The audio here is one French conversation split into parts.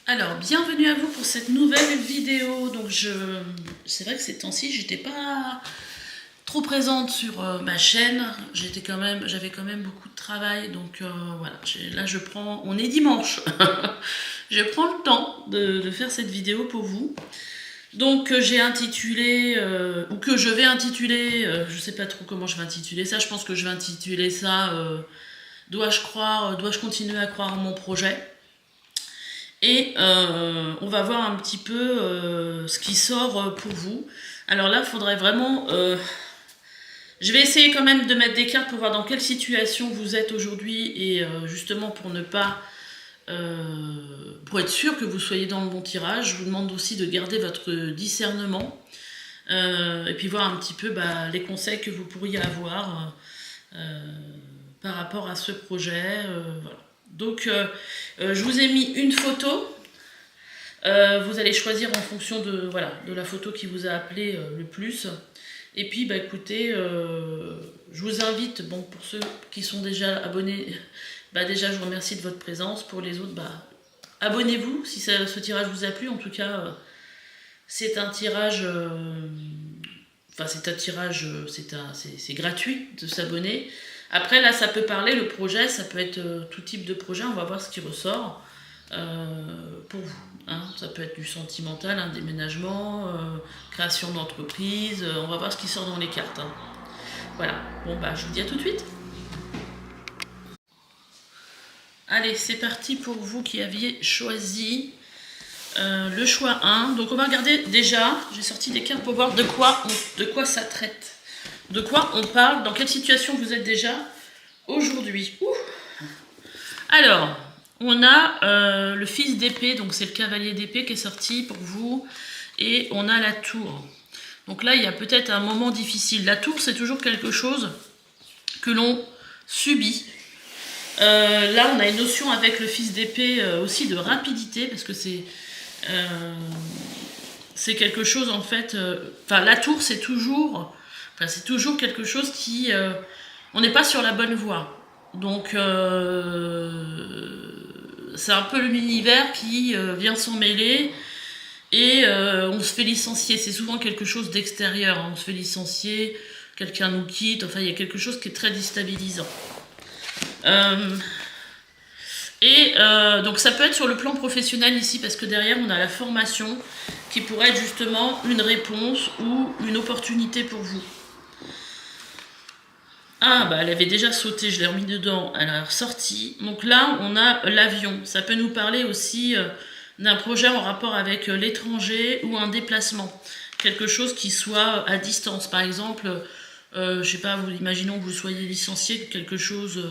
Alors, bienvenue à vous pour cette nouvelle vidéo. Donc, c'est vrai que ces temps-ci, j'étais pas trop présente sur ma chaîne. J'avais quand même beaucoup de travail. Donc, voilà. Là, on est dimanche. Je prends le temps de faire cette vidéo pour vous. Donc, j'ai intitulé, ou que je vais intituler, je sais pas trop comment je vais intituler ça. Je pense que je vais intituler ça dois-je continuer à croire en mon projet? Et on va voir un petit peu ce qui sort pour vous. Alors là, il faudrait vraiment... je vais essayer quand même de mettre des cartes pour voir dans quelle situation vous êtes aujourd'hui et justement pour ne pas... pour être sûr que vous soyez dans le bon tirage. Je vous demande aussi de garder votre discernement et puis voir un petit peu les conseils que vous pourriez avoir par rapport à ce projet. Voilà. Donc, je vous ai mis une photo. Vous allez choisir en fonction de la photo qui vous a appelé le plus. Et puis, écoutez, je vous invite, pour ceux qui sont déjà abonnés, déjà, je vous remercie de votre présence. Pour les autres, abonnez-vous si ce tirage vous a plu. En tout cas, c'est un tirage... c'est gratuit de s'abonner. Après, là, ça peut parler, le projet, ça peut être tout type de projet. On va voir ce qui ressort pour vous. Hein. Ça peut être du sentimental, un déménagement, création d'entreprise. On va voir ce qui sort dans les cartes. Hein. Voilà. Je vous dis à tout de suite. Allez, c'est parti pour vous qui aviez choisi le choix 1. Donc, on va regarder déjà. J'ai sorti des cartes pour voir de quoi ça traite. De quoi on parle, dans quelle situation vous êtes déjà aujourd'hui. Alors, on a le fils d'épée, donc c'est le cavalier d'épée qui est sorti pour vous, et on a la tour. Donc là, il y a peut-être un moment difficile. La tour, c'est toujours quelque chose que l'on subit. Là, on a une notion avec le fils d'épée aussi de rapidité, parce que c'est quelque chose en fait... la tour, c'est toujours quelque chose qui... on n'est pas sur la bonne voie. Donc, c'est un peu l'univers qui vient s'en mêler et on se fait licencier. C'est souvent quelque chose d'extérieur. Hein. On se fait licencier, quelqu'un nous quitte. Enfin, il y a quelque chose qui est très déstabilisant. Donc, ça peut être sur le plan professionnel ici, parce que derrière, on a la formation qui pourrait être justement une réponse ou une opportunité pour vous. Ah, elle avait déjà sauté, je l'ai remis dedans, elle a ressorti. Donc là, on a l'avion. Ça peut nous parler aussi d'un projet en rapport avec l'étranger ou un déplacement. Quelque chose qui soit à distance. Par exemple, je sais pas, imaginons que vous soyez licencié de quelque chose,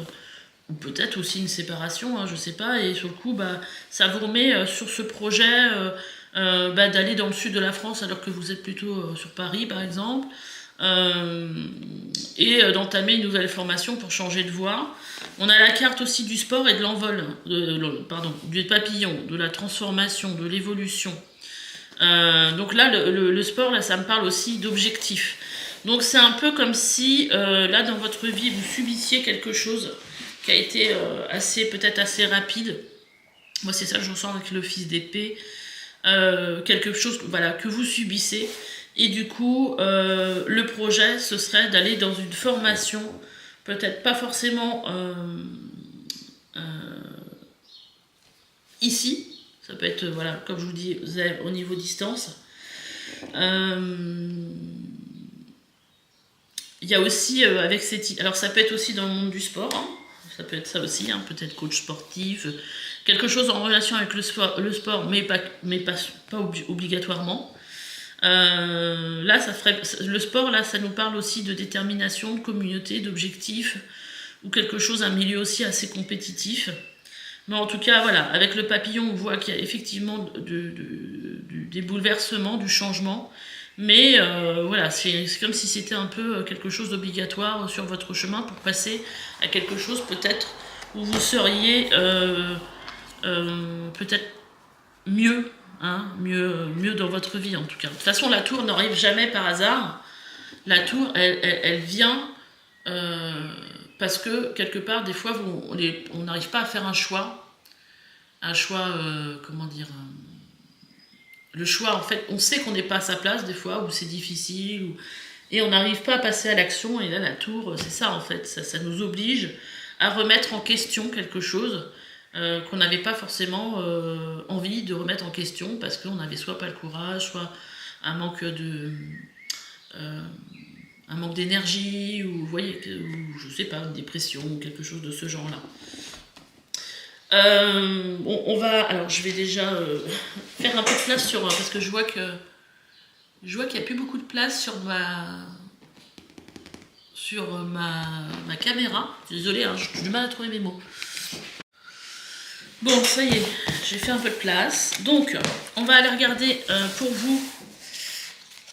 ou peut-être aussi une séparation, hein, je sais pas, et sur le coup, ça vous remet sur ce projet d'aller dans le sud de la France alors que vous êtes plutôt sur Paris, par exemple. Et d'entamer une nouvelle formation pour changer de voie. On a la carte aussi du sport et de l'envol, du papillon, de la transformation, de l'évolution. Donc là, le sport, là, ça me parle aussi d'objectif. Donc c'est un peu comme si, là, dans votre vie, vous subissiez quelque chose qui a été peut-être assez rapide. Moi, c'est ça que je ressens avec le fils d'épée. Quelque chose que vous subissez. Et du coup, le projet, ce serait d'aller dans une formation, peut-être pas forcément ici, ça peut être, comme je vous dis, au niveau distance. Il y a aussi, avec alors ça peut être aussi dans le monde du sport, hein, ça peut être ça aussi, hein, peut-être coach sportif, quelque chose en relation avec le sport mais pas obligatoirement. Là, le sport, là, ça nous parle aussi de détermination, de communauté, d'objectifs, ou quelque chose, un milieu aussi assez compétitif. Mais en tout cas, avec le papillon, on voit qu'il y a effectivement des bouleversements, du changement. Mais c'est comme si c'était un peu quelque chose d'obligatoire sur votre chemin pour passer à quelque chose peut-être où vous seriez peut-être mieux. Hein, mieux dans votre vie en tout cas. De toute façon, la tour n'arrive jamais par hasard. La tour, elle vient parce que quelque part, des fois, on n'arrive pas à faire un choix. un choix, comment dire, le choix, en fait, on sait qu'on n'est pas à sa place des fois, ou c'est difficile, et on n'arrive pas à passer à l'action, et là, la tour, c'est ça, en fait, ça nous oblige à remettre en question quelque chose qu'on n'avait pas forcément envie de remettre en question, parce qu'on n'avait soit pas le courage, soit un manque d'énergie, ou vous voyez, ou je sais pas, une dépression, ou quelque chose de ce genre-là. On va, alors je vais déjà faire un peu de place parce que je vois qu'il n'y a plus beaucoup de place sur ma caméra. Désolée, hein, j'ai du mal à trouver mes mots. Bon, ça y est, j'ai fait un peu de place. Donc, on va aller regarder pour vous.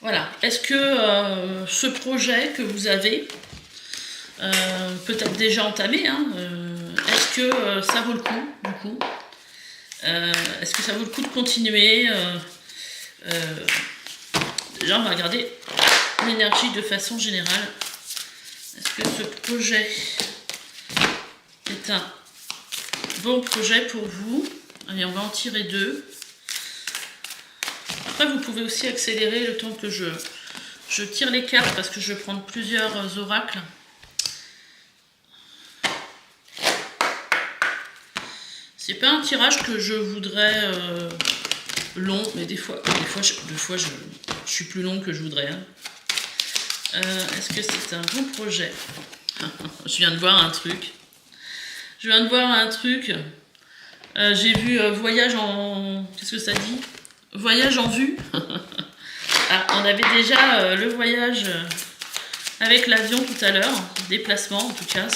Voilà, est-ce que ce projet que vous avez, peut-être déjà entamé, hein, est-ce que ça vaut le coup, du coup est-ce que ça vaut le coup de continuer Déjà, on va regarder l'énergie de façon générale. Est-ce que ce projet est un bon projet pour vous? Allez, on va en tirer 2. Après, vous pouvez aussi accélérer le temps que je tire les cartes, parce que je vais prendre plusieurs oracles. C'est pas un tirage que je voudrais long, mais des fois je suis plus long que je voudrais. Hein. Est-ce que c'est un bon projet? Je viens de voir un truc. J'ai vu voyage en... Qu'est-ce que ça dit? Voyage en vue. Ah, on avait déjà le voyage avec l'avion tout à l'heure. Déplacement, en tout cas,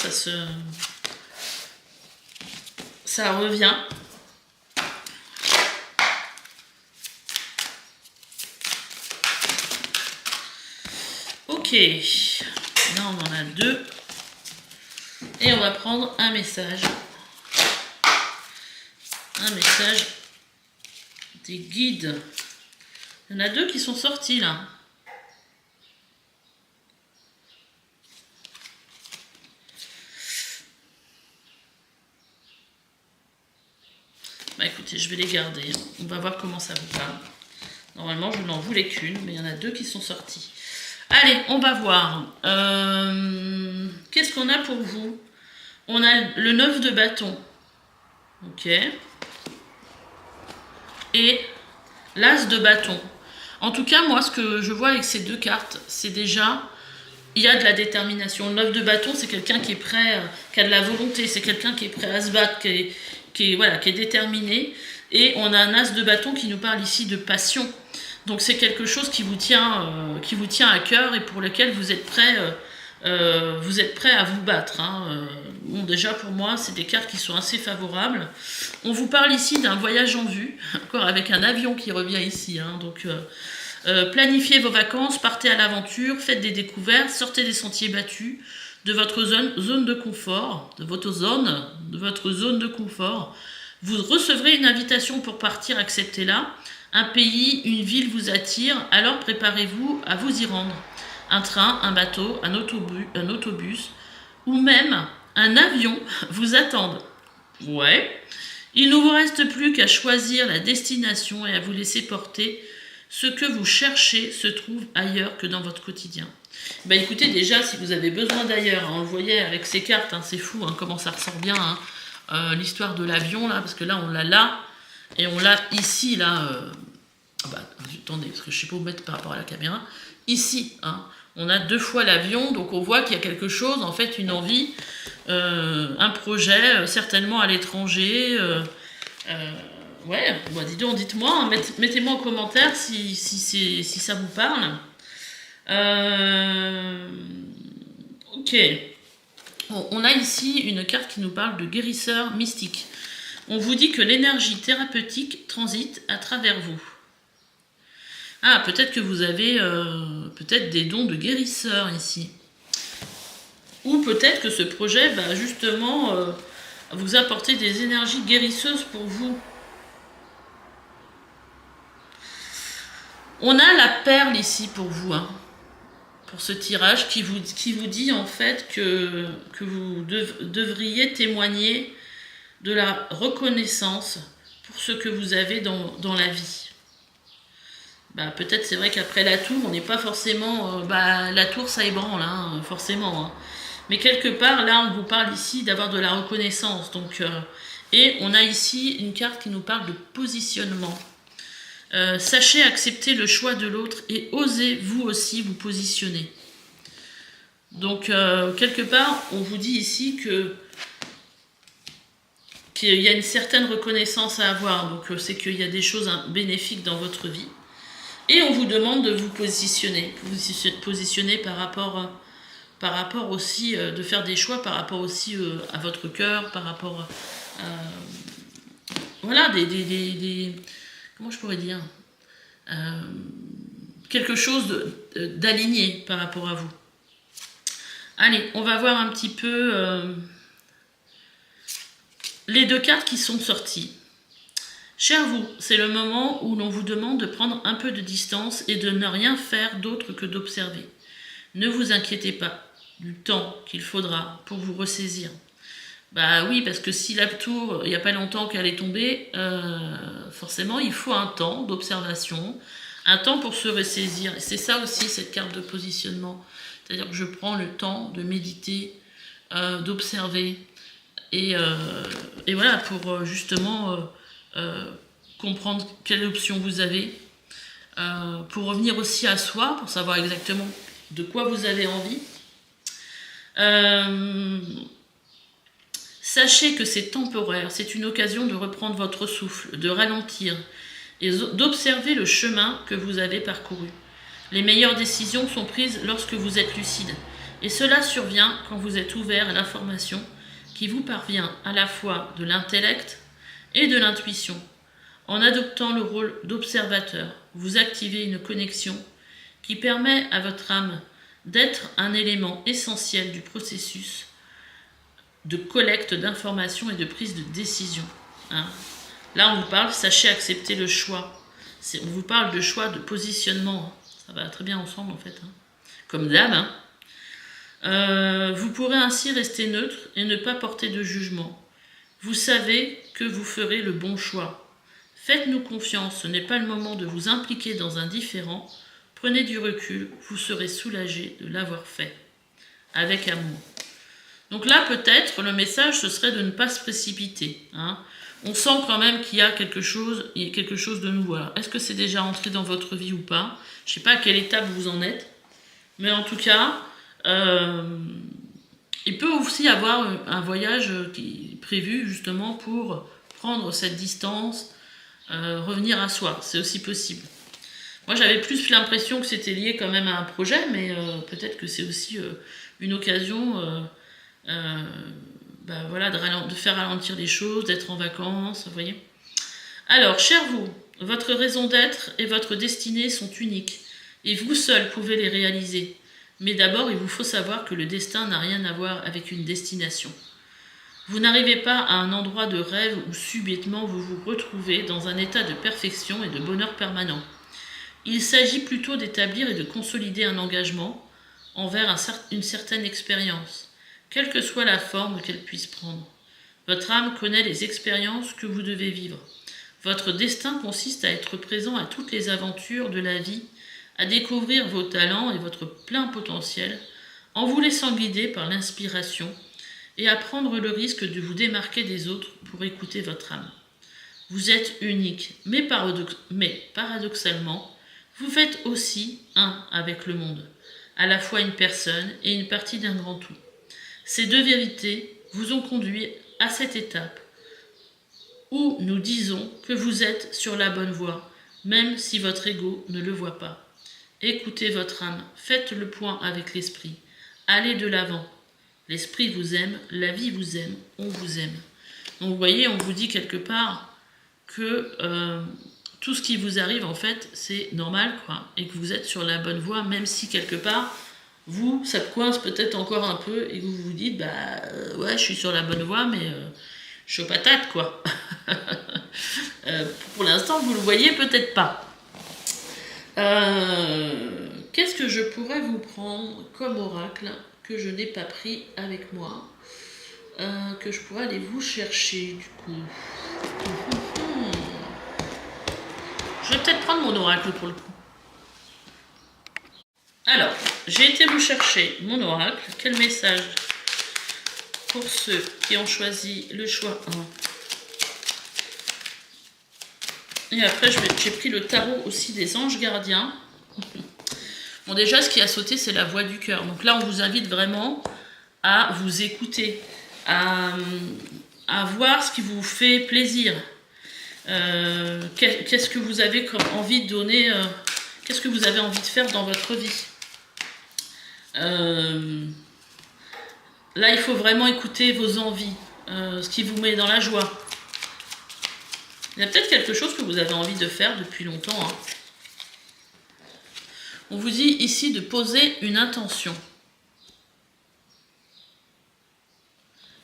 ça revient. Ok. Là, on en a 2. Et on va prendre un message. Un message des guides. Il y en a 2 qui sont sortis là. Bah écoutez, je vais les garder. On va voir comment ça vous parle. Normalement, je n'en voulais qu'une, mais il y en a 2 qui sont sortis. Allez, on va voir. Qu'est-ce qu'on a pour vous? On a le 9 de bâton. Ok. Et l'as de bâton. En tout cas, moi, ce que je vois avec ces 2 cartes, c'est déjà... Il y a de la détermination. Le 9 de bâton, c'est quelqu'un qui est prêt, qui a de la volonté. C'est quelqu'un qui est prêt à se battre, qui est déterminé. Et on a un as de bâton qui nous parle ici de passion. Donc c'est quelque chose qui vous tient à cœur et pour lequel vous êtes prêt à vous battre. Hein. Bon, déjà pour moi, c'est des cartes qui sont assez favorables. On vous parle ici d'un voyage en vue, encore avec un avion qui revient ici. Hein. Donc planifiez vos vacances, partez à l'aventure, faites des découvertes, sortez des sentiers battus, de votre zone de confort, de votre zone de confort. Vous recevrez une invitation pour partir, acceptez-la. Un pays, une ville vous attire, alors préparez-vous à vous y rendre. Un train, un bateau, un autobus ou même un avion vous attendent. Ouais. Il ne vous reste plus qu'à choisir la destination et à vous laisser porter. Ce que vous cherchez se trouve ailleurs que dans votre quotidien. Bah écoutez, déjà, si vous avez besoin d'ailleurs, hein, on le voyait avec ces cartes, hein, c'est fou, hein, comment ça ressort bien, hein, l'histoire de l'avion, là, parce que là, on l'a là, et on l'a ici, là. Attendez, parce que je ne sais pas où mettre par rapport à la caméra. Ici, hein, on a 2 fois l'avion, donc on voit qu'il y a quelque chose, en fait, une envie, un projet, certainement à l'étranger. Ouais, bah dis donc, dites-moi, hein, mettez-moi en commentaire si ça vous parle. Ok. Bon, on a ici une carte qui nous parle de guérisseur mystique. On vous dit que l'énergie thérapeutique transite à travers vous. Ah, peut-être que vous avez peut-être des dons de guérisseur ici. Ou peut-être que ce projet va justement vous apporter des énergies guérisseuses pour vous. On a la perle ici pour vous, hein, pour ce tirage qui vous dit en fait que vous devriez témoigner de la reconnaissance pour ce que vous avez dans la vie. Bah, peut-être c'est vrai qu'après la tour, on n'est pas forcément... la tour, ça ébranle, hein, forcément. Hein. Mais quelque part, là, on vous parle ici d'avoir de la reconnaissance. Donc, et on a ici une carte qui nous parle de positionnement. Sachez accepter le choix de l'autre et osez vous aussi vous positionner. Donc, quelque part, on vous dit ici qu'il y a une certaine reconnaissance à avoir. Donc, c'est qu'il y a des choses bénéfiques dans votre vie. Et on vous demande de vous positionner. Vous positionner par rapport aussi, de faire des choix par rapport aussi à votre cœur, par rapport voilà, comment je pourrais dire, quelque chose d'aligné par rapport à vous. Allez, on va voir un petit peu les deux cartes qui sont sorties. Cher vous, c'est le moment où l'on vous demande de prendre un peu de distance et de ne rien faire d'autre que d'observer. Ne vous inquiétez pas du temps qu'il faudra pour vous ressaisir. Bah oui, parce que si la tour, il n'y a pas longtemps qu'elle est tombée, forcément il faut un temps d'observation, un temps pour se ressaisir. Et c'est ça aussi cette carte de positionnement. C'est-à-dire que je prends le temps de méditer, d'observer, et voilà, pour justement... comprendre quelle option vous avez, pour revenir aussi à soi, pour savoir exactement de quoi vous avez envie. Sachez que c'est temporaire, c'est une occasion de reprendre votre souffle, de ralentir et d'observer le chemin que vous avez parcouru. Les meilleures décisions sont prises lorsque vous êtes lucide, et cela survient quand vous êtes ouvert à l'information qui vous parvient à la fois de l'intellect et de l'intuition. En adoptant le rôle d'observateur, vous activez une connexion qui permet à votre âme d'être un élément essentiel du processus de collecte d'informations et de prise de décision. Hein. Là, on vous parle, sachez accepter le choix. On vous parle de choix, de positionnement. Ça va très bien ensemble, en fait. Hein. Comme d'hab. Hein. Vous pourrez ainsi rester neutre et ne pas porter de jugement. Vous savez que vous ferez le bon choix. Faites-nous confiance, ce n'est pas le moment de vous impliquer dans un différend. Prenez du recul, vous serez soulagé de l'avoir fait. Avec amour. Donc là, peut-être, le message, ce serait de ne pas se précipiter. Hein. On sent quand même qu'il y a quelque chose de nouveau. Alors, est-ce que c'est déjà entré dans votre vie ou pas? Je ne sais pas à quelle étape vous en êtes. Mais en tout cas... il peut aussi y avoir un voyage qui est prévu justement pour prendre cette distance, revenir à soi. C'est aussi possible. Moi, j'avais plus l'impression que c'était lié quand même à un projet, mais peut-être que c'est aussi une occasion voilà, de faire ralentir les choses, d'être en vacances, vous voyez. Alors, cher vous, votre raison d'être et votre destinée sont uniques, et vous seul pouvez les réaliser. Mais d'abord, il vous faut savoir que le destin n'a rien à voir avec une destination. Vous n'arrivez pas à un endroit de rêve où subitement vous vous retrouvez dans un état de perfection et de bonheur permanent. Il s'agit plutôt d'établir et de consolider un engagement envers une certaine expérience, quelle que soit la forme qu'elle puisse prendre. Votre âme connaît les expériences que vous devez vivre. Votre destin consiste à être présent à toutes les aventures de la vie, à découvrir vos talents et votre plein potentiel, en vous laissant guider par l'inspiration et à prendre le risque de vous démarquer des autres pour écouter votre âme. Vous êtes unique, mais paradoxalement, vous faites aussi un avec le monde, à la fois une personne et une partie d'un grand tout. Ces deux vérités vous ont conduit à cette étape où nous disons que vous êtes sur la bonne voie, même si votre ego ne le voit pas. Écoutez votre âme, faites le point avec l'esprit, allez de l'avant. L'esprit vous aime, la vie vous aime, on vous aime. Donc vous voyez, on vous dit quelque part que tout ce qui vous arrive, en fait, c'est normal, quoi, et que vous êtes sur la bonne voie, même si quelque part, vous, ça coince peut-être encore un peu, et que vous vous dites, ouais, je suis sur la bonne voie, mais je suis aux patates, quoi. Pour l'instant, vous le voyez peut-être pas. Qu'est-ce que je pourrais vous prendre comme oracle que je n'ai pas pris avec moi, que je pourrais aller vous chercher du coup. vais peut-être prendre mon oracle pour le coup. Alors, j'ai été vous chercher mon oracle. Quel message pour ceux qui ont choisi le choix 1. Et après, j'ai pris le tarot aussi des anges gardiens. Bon, déjà, ce qui a sauté, c'est la voix du cœur. Donc là, on vous invite vraiment à vous écouter, à voir ce qui vous fait plaisir. Qu'est-ce que vous avez comme envie de donner, qu'est-ce que vous avez envie de faire dans votre vie. Là, il faut vraiment écouter vos envies, ce qui vous met dans la joie. Il y a peut-être quelque chose que vous avez envie de faire depuis longtemps. Hein. On vous dit ici de poser une intention.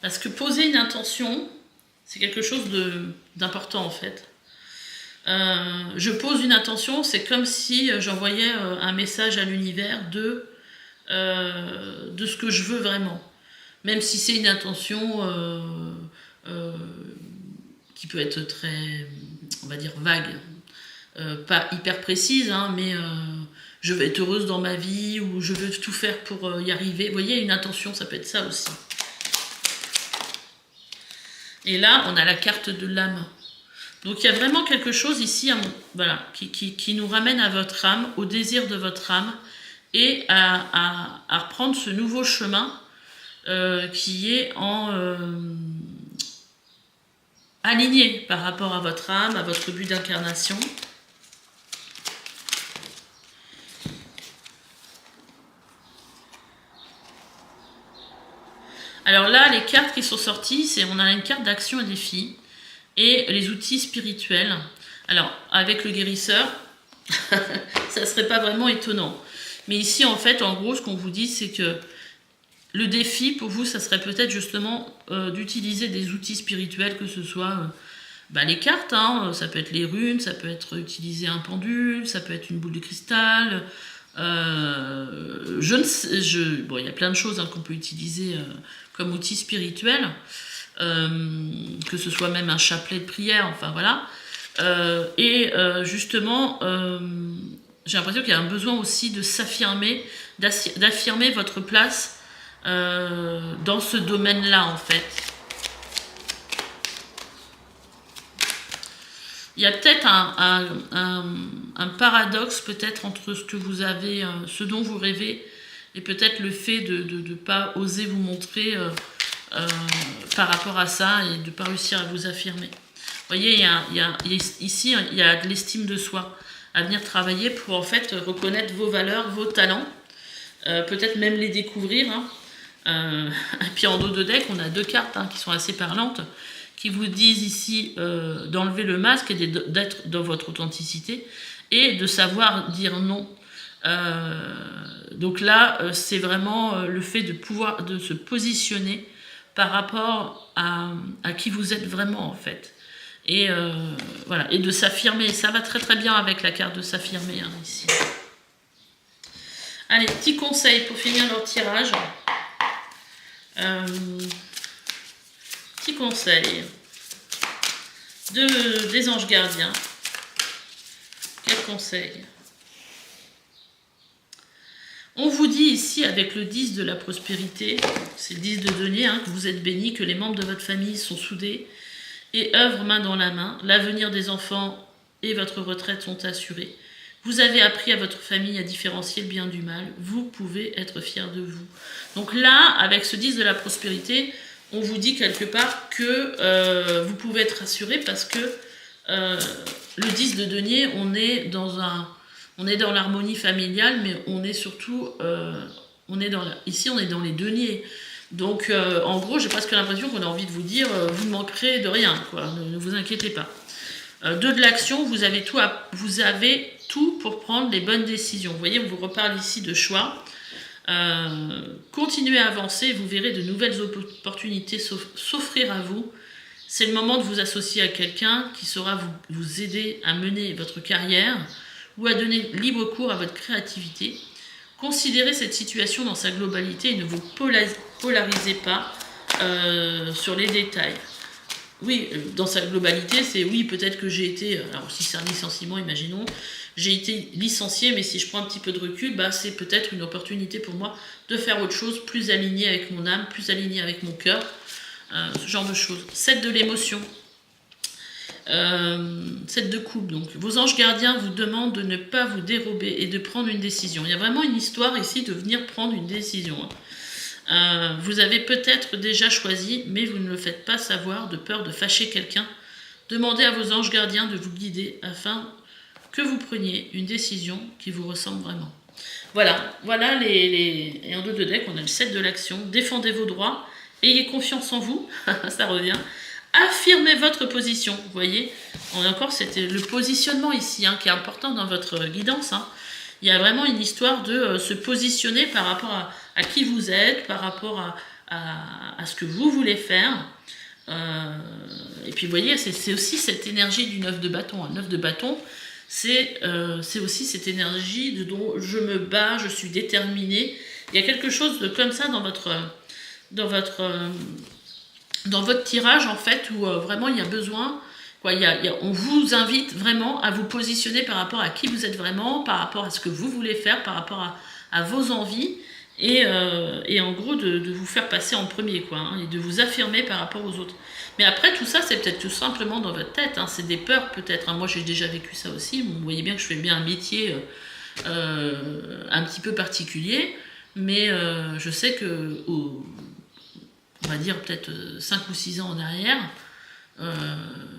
Parce que poser une intention, c'est quelque chose d'important en fait. Je pose une intention, c'est comme si j'envoyais un message à l'univers de ce que je veux vraiment. Même si c'est une intention qui peut être très, on va dire, vague. Pas hyper précise, hein, mais je veux être heureuse dans ma vie ou je veux tout faire pour y arriver. Vous voyez, une intention, ça peut être ça aussi. Et là, on a la carte de l'âme. Donc, il y a vraiment quelque chose ici voilà, qui nous ramène à votre âme, au désir de votre âme et à reprendre ce nouveau chemin qui est aligné par rapport à votre âme, à votre but d'incarnation. Alors là, les cartes qui sont sorties, on a une carte d'action et défi et les outils spirituels. Alors, avec le guérisseur, ça ne serait pas vraiment étonnant. Mais ici, en fait, en gros, ce qu'on vous dit, c'est que le défi, pour vous, ça serait peut-être justement d'utiliser des outils spirituels, que ce soit les cartes, hein, ça peut être les runes, ça peut être utiliser un pendule, ça peut être une boule de cristal. Bon, il y a plein de choses hein, qu'on peut utiliser comme outil spirituel, que ce soit même un chapelet de prière, enfin voilà. Justement, j'ai l'impression qu'il y a un besoin aussi de s'affirmer, d'affirmer votre place dans ce domaine-là, en fait. Il y a peut-être un paradoxe peut-être entre ce que vous avez, ce dont vous rêvez, et peut-être le fait de ne pas oser vous montrer par rapport à ça et de ne pas réussir à vous affirmer. Vous voyez, ici, il y a de l'estime de soi à venir travailler pour en fait reconnaître vos valeurs, vos talents, peut-être même les découvrir. Hein. Et puis en dos de deck, on a 2 cartes hein, qui sont assez parlantes, qui vous disent ici d'enlever le masque et d'être dans votre authenticité et de savoir dire non. Donc là, c'est vraiment le fait de se positionner par rapport à qui vous êtes vraiment en fait. Et voilà, et de s'affirmer. Ça va très très bien avec la carte de s'affirmer hein, ici. Allez, petit conseil pour finir leur tirage. Petit conseil des anges gardiens. Quel conseil? On vous dit ici avec le 10 de la prospérité, c'est le 10 de denier, hein, que vous êtes bénis, que les membres de votre famille sont soudés et œuvrent main dans la main. L'avenir des enfants et votre retraite sont assurés. Vous avez appris à votre famille à différencier le bien du mal. Vous pouvez être fiers de vous. Donc là, avec ce 10 de la prospérité, on vous dit quelque part que vous pouvez être rassurés parce que le 10 de denier, on est dans l'harmonie familiale, mais on est surtout, ici on est dans les deniers. Donc en gros, j'ai presque l'impression qu'on a envie de vous dire, vous ne manquerez de rien, quoi. Ne vous inquiétez pas. 2 de l'action, vous avez tout pour prendre les bonnes décisions. Vous voyez, on vous reparle ici de choix. Continuez à avancer, vous verrez de nouvelles opportunités s'offrir à vous. C'est le moment de vous associer à quelqu'un qui saura vous aider à mener votre carrière ou à donner libre cours à votre créativité. Considérez cette situation dans sa globalité et ne vous polarisez pas sur les détails. oui, dans sa globalité, c'est oui, peut-être que j'ai été, alors si c'est un licenciement, imaginons, j'ai été licenciée, mais si je prends un petit peu de recul, bah, c'est peut-être une opportunité pour moi de faire autre chose, plus alignée avec mon âme, plus alignée avec mon cœur, ce genre de choses. 7 de l'émotion. 7 de coupe, donc vos anges gardiens vous demandent de ne pas vous dérober et de prendre une décision. Il y a vraiment une histoire ici de venir prendre une décision. Vous avez peut-être déjà choisi, mais vous ne le faites pas savoir de peur de fâcher quelqu'un. Demandez à vos anges gardiens de vous guider afin que vous preniez une décision qui vous ressemble vraiment. Voilà, voilà et en 2 de deck, on a le 7 de l'action. Défendez vos droits, ayez confiance en vous, ça revient. Affirmez votre position, vous voyez. On a encore c'était le positionnement ici qui est important dans votre guidance. Il y a vraiment une histoire de se positionner par rapport à qui vous êtes, par rapport à ce que vous voulez faire. Et puis vous voyez, c'est aussi cette énergie du 9 de bâton. Le 9 de bâton, c'est aussi cette énergie dont je me bats, je suis déterminée. Il y a quelque chose de comme ça dans votre tirage, en fait, où vraiment il y a besoin, quoi, on vous invite vraiment à vous positionner par rapport à qui vous êtes vraiment, par rapport à ce que vous voulez faire, par rapport à vos envies, et en gros de vous faire passer en premier, quoi, et de vous affirmer par rapport aux autres. Mais après, tout ça, c'est peut-être tout simplement dans votre tête, c'est des peurs peut-être. Moi, j'ai déjà vécu ça aussi. Vous voyez bien que je fais bien un métier un petit peu particulier, mais je sais que... on va dire peut-être 5 ou 6 ans en arrière,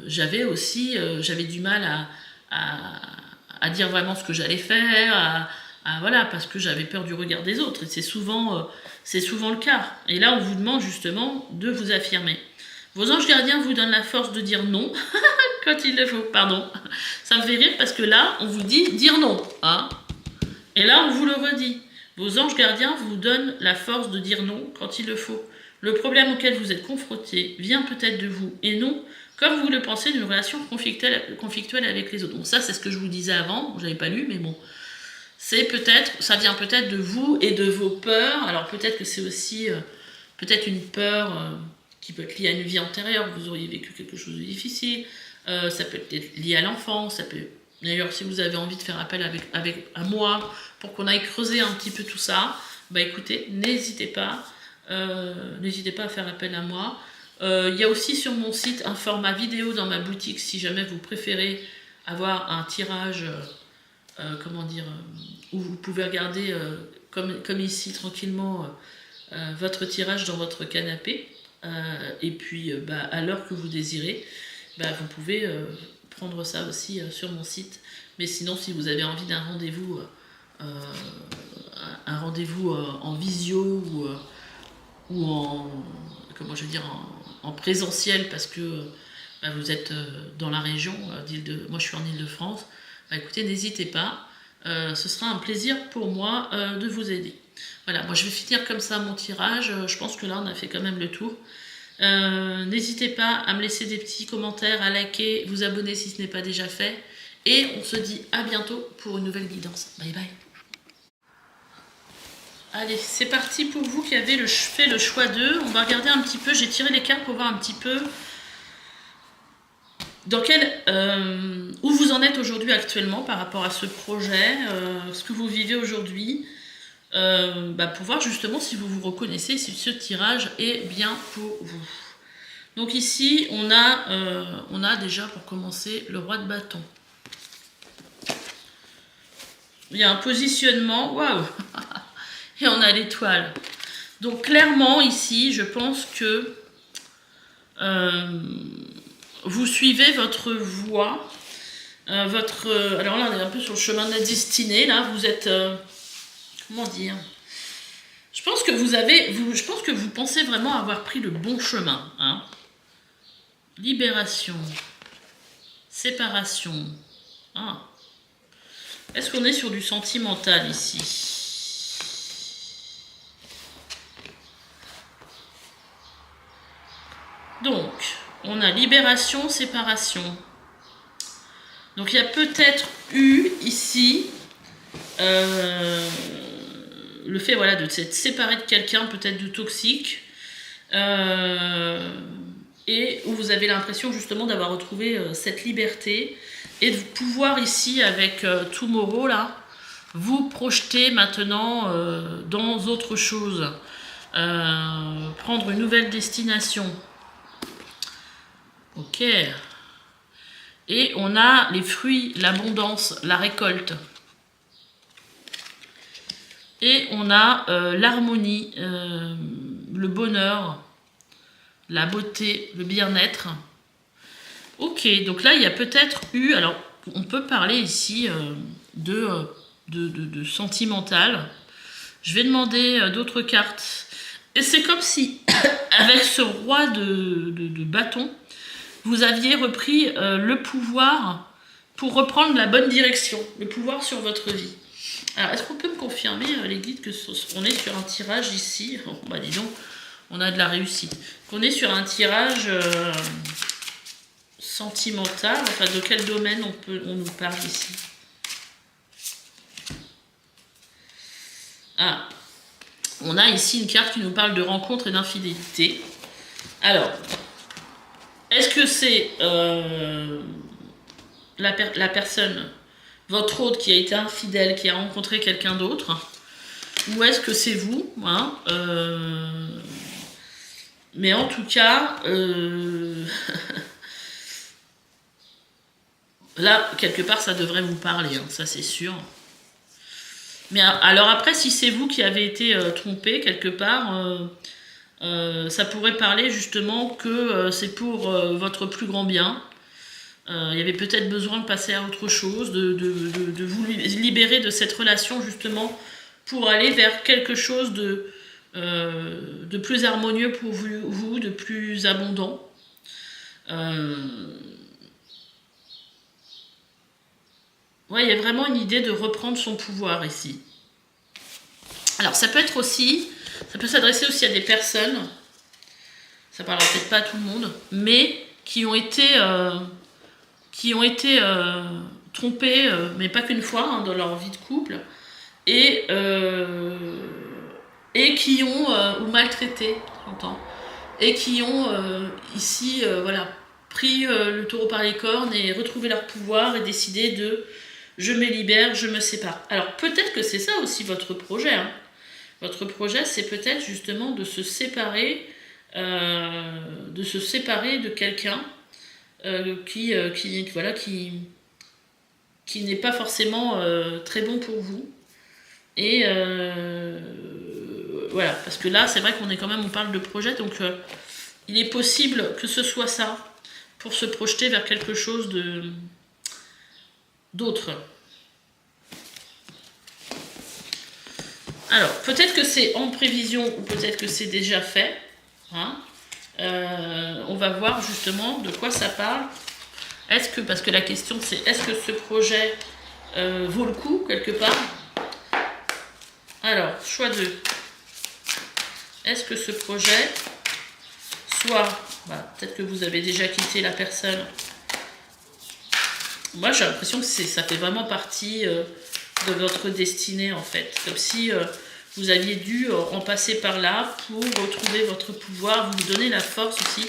j'avais du mal à dire vraiment ce que j'allais faire, voilà, parce que j'avais peur du regard des autres. Et c'est souvent le cas. Et là, on vous demande justement de vous affirmer. Vos anges gardiens vous donnent la force de dire non quand il le faut. Pardon, ça me fait rire parce que là, on vous dit dire non. Et là, on vous le redit. Vos anges gardiens vous donnent la force de dire non quand il le faut. Le problème auquel vous êtes confronté vient peut-être de vous, et non, comme vous le pensez, d'une relation conflictuelle avec les autres. Bon, ça, c'est ce que je vous disais avant, je n'avais pas lu, mais bon. Ça vient peut-être de vous et de vos peurs. Alors peut-être que c'est aussi peut-être une peur qui peut être liée à une vie antérieure, vous auriez vécu quelque chose de difficile. Ça peut être lié à l'enfance, ça peut... D'ailleurs, si vous avez envie de faire appel à moi pour qu'on aille creuser un petit peu tout ça, bah écoutez, n'hésitez pas à faire appel à moi. Il y a aussi sur mon site un format vidéo dans ma boutique si jamais vous préférez avoir un tirage, où vous pouvez regarder comme ici tranquillement votre tirage dans votre canapé. Et puis à l'heure que vous désirez, vous pouvez prendre ça aussi sur mon site. Mais sinon, si vous avez envie d'un rendez-vous, en visio ou en présentiel parce que vous êtes dans la région, moi je suis en Île-de-France, écoutez, n'hésitez pas, ce sera un plaisir pour moi de vous aider. Voilà, moi je vais finir comme ça mon tirage, je pense que là on a fait quand même le tour. N'hésitez pas à me laisser des petits commentaires, à liker, vous abonner si ce n'est pas déjà fait, et on se dit à bientôt pour une nouvelle guidance. Bye bye. Allez, c'est parti pour vous qui avez fait le choix 2. On va regarder un petit peu, j'ai tiré les cartes pour voir un petit peu où vous en êtes aujourd'hui actuellement par rapport à ce projet, ce que vous vivez aujourd'hui, pour voir justement si vous vous reconnaissez, si ce tirage est bien pour vous. Donc ici, on a déjà pour commencer le roi de bâton. Il y a un positionnement, waouh. Et on a l'étoile. Donc clairement ici, je pense que vous suivez votre voie, alors là on est un peu sur le chemin de la destinée. Là vous êtes, comment dire, je pense que vous pensez vraiment avoir pris le bon chemin. Libération, séparation. Est-ce qu'on est sur du sentimental ici? Donc, on a libération, séparation. Donc, il y a peut-être eu ici le fait de s'être séparé de quelqu'un, peut-être du toxique. et où vous avez l'impression justement d'avoir retrouvé cette liberté et de pouvoir ici avec Tomorrow là, vous projeter maintenant dans autre chose, prendre une nouvelle destination. Ok. Et on a les fruits, l'abondance, la récolte. Et on a l'harmonie, le bonheur, la beauté, le bien-être. Ok, donc là, il y a peut-être eu... Alors, on peut parler ici de sentimental. Je vais demander d'autres cartes. Et c'est comme si, avec ce roi de bâton, vous aviez repris le pouvoir pour reprendre la bonne direction, le pouvoir sur votre vie. Alors, est-ce qu'on peut me confirmer, les guides, qu'on est sur un tirage ici? Oh, bah dis donc, on a de la réussite. Qu'on est sur un tirage sentimental. Enfin, de quel domaine on nous parle ici? Ah, on a ici une carte qui nous parle de rencontre et d'infidélité. Alors, est-ce que c'est la personne, votre hôte, qui a été infidèle, qui a rencontré quelqu'un d'autre, ou est-ce que c'est vous, hein, mais en tout cas, là, quelque part, ça devrait vous parler, hein, ça c'est sûr. Mais alors après, si c'est vous qui avez été trompé quelque part, ça pourrait parler justement que c'est pour votre plus grand bien. Il y avait peut-être besoin de passer à autre chose, de vous libérer de cette relation justement pour aller vers quelque chose de plus harmonieux pour vous, de plus abondant. Ouais, il y a vraiment une idée de reprendre son pouvoir ici. Alors ça peut être aussi, ça peut s'adresser aussi à des personnes, ça parlera peut-être pas à tout le monde, mais qui ont été trompés, mais pas qu'une fois, hein, dans leur vie de couple, et qui ont, ou maltraités, j'entends, et qui ont ici, voilà, pris le taureau par les cornes et retrouvé leur pouvoir et décidé de je me libère, je me sépare. Alors peut-être que c'est ça aussi votre projet, hein. Votre projet, c'est peut-être justement de se séparer de quelqu'un qui n'est pas forcément très bon pour vous. Et voilà, parce que là, c'est vrai qu'on est quand même, on parle de projet, donc il est possible que ce soit ça, pour se projeter vers quelque chose d'autre. Alors, peut-être que c'est en prévision, ou peut-être que c'est déjà fait, hein. On va voir justement de quoi ça parle. Parce que la question c'est, est-ce que ce projet vaut le coup quelque part? Alors, choix 2. Est-ce que ce projet, soit, peut-être que vous avez déjà quitté la personne. Moi j'ai l'impression que ça fait vraiment partie de votre destinée en fait. Comme si vous aviez dû en passer par là pour retrouver votre pouvoir, vous donner la force aussi.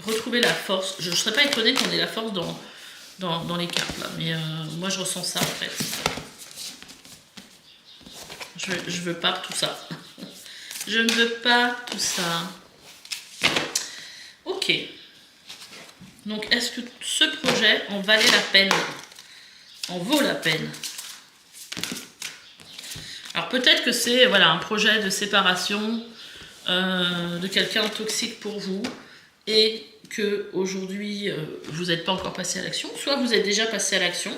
Retrouver la force. Je ne serais pas étonnée qu'on ait la force dans les cartes là, mais moi je ressens ça en fait. Je veux pas tout ça. Je ne veux pas tout ça. Ok. Donc est-ce que ce projet en valait la peine? En vaut la peine? Alors peut-être que c'est voilà, un projet de séparation de quelqu'un toxique pour vous et que aujourd'hui vous n'êtes pas encore passé à l'action, soit vous êtes déjà passé à l'action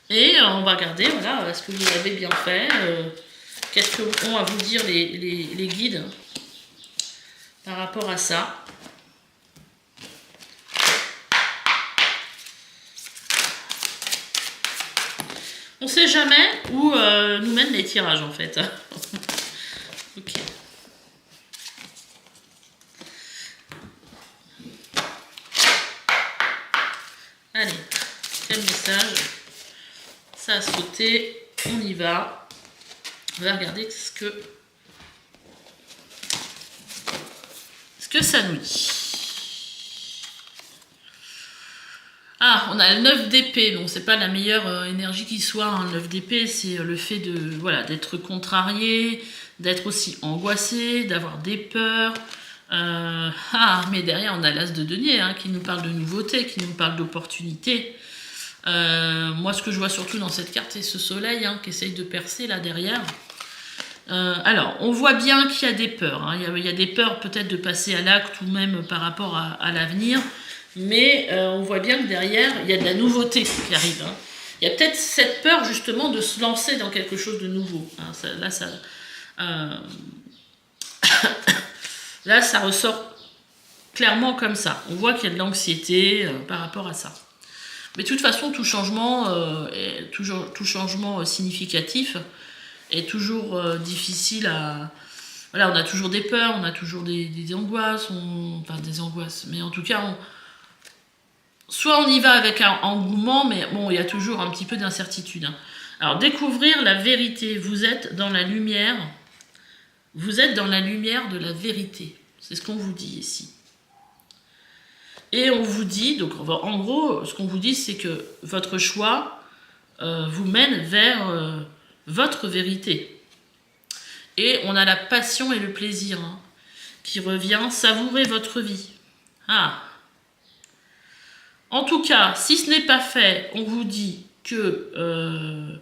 et on va regarder voilà, est-ce que vous avez bien fait, qu'est-ce que ont à vous dire les guides par rapport à ça. On ne sait jamais où nous mènent les tirages en fait. Ok. Allez, quel message? Ça a sauté, on y va. On va regarder ce que ça nous dit? Ah, on a le 9 d'épée. Bon, c'est pas la meilleure énergie qui soit. Hein. Le 9 d'épée, c'est le fait de voilà, d'être contrarié, d'être aussi angoissé, d'avoir des peurs. Mais derrière, on a l'as de denier hein, qui nous parle de nouveauté, qui nous parle d'opportunité. Moi, ce que je vois surtout dans cette carte, c'est ce soleil hein, qui essaye de percer là derrière. Alors, on voit bien qu'il y a des peurs. Hein. Il y a des peurs peut-être de passer à l'acte ou même par rapport à l'avenir. Mais on voit bien que derrière, il y a de la nouveauté qui arrive. Hein. Il y a peut-être cette peur justement de se lancer dans quelque chose de nouveau. Hein. Là, ça ressort clairement comme ça. On voit qu'il y a de l'anxiété par rapport à ça. Mais de toute façon, tout changement significatif est toujours difficile à... Voilà, on a toujours des peurs, on a toujours des angoisses, des angoisses. Mais en tout cas, soit on y va avec un engouement, mais bon, il y a toujours un petit peu d'incertitude. Hein. Alors, découvrir la vérité. Vous êtes dans la lumière. Vous êtes dans la lumière de la vérité. C'est ce qu'on vous dit ici. Et on vous dit, donc en gros, ce qu'on vous dit, c'est que votre choix vous mène vers votre vérité. Et on a la passion et le plaisir hein, qui revient. Savourer votre vie. Ah. En tout cas, si ce n'est pas fait, on vous dit que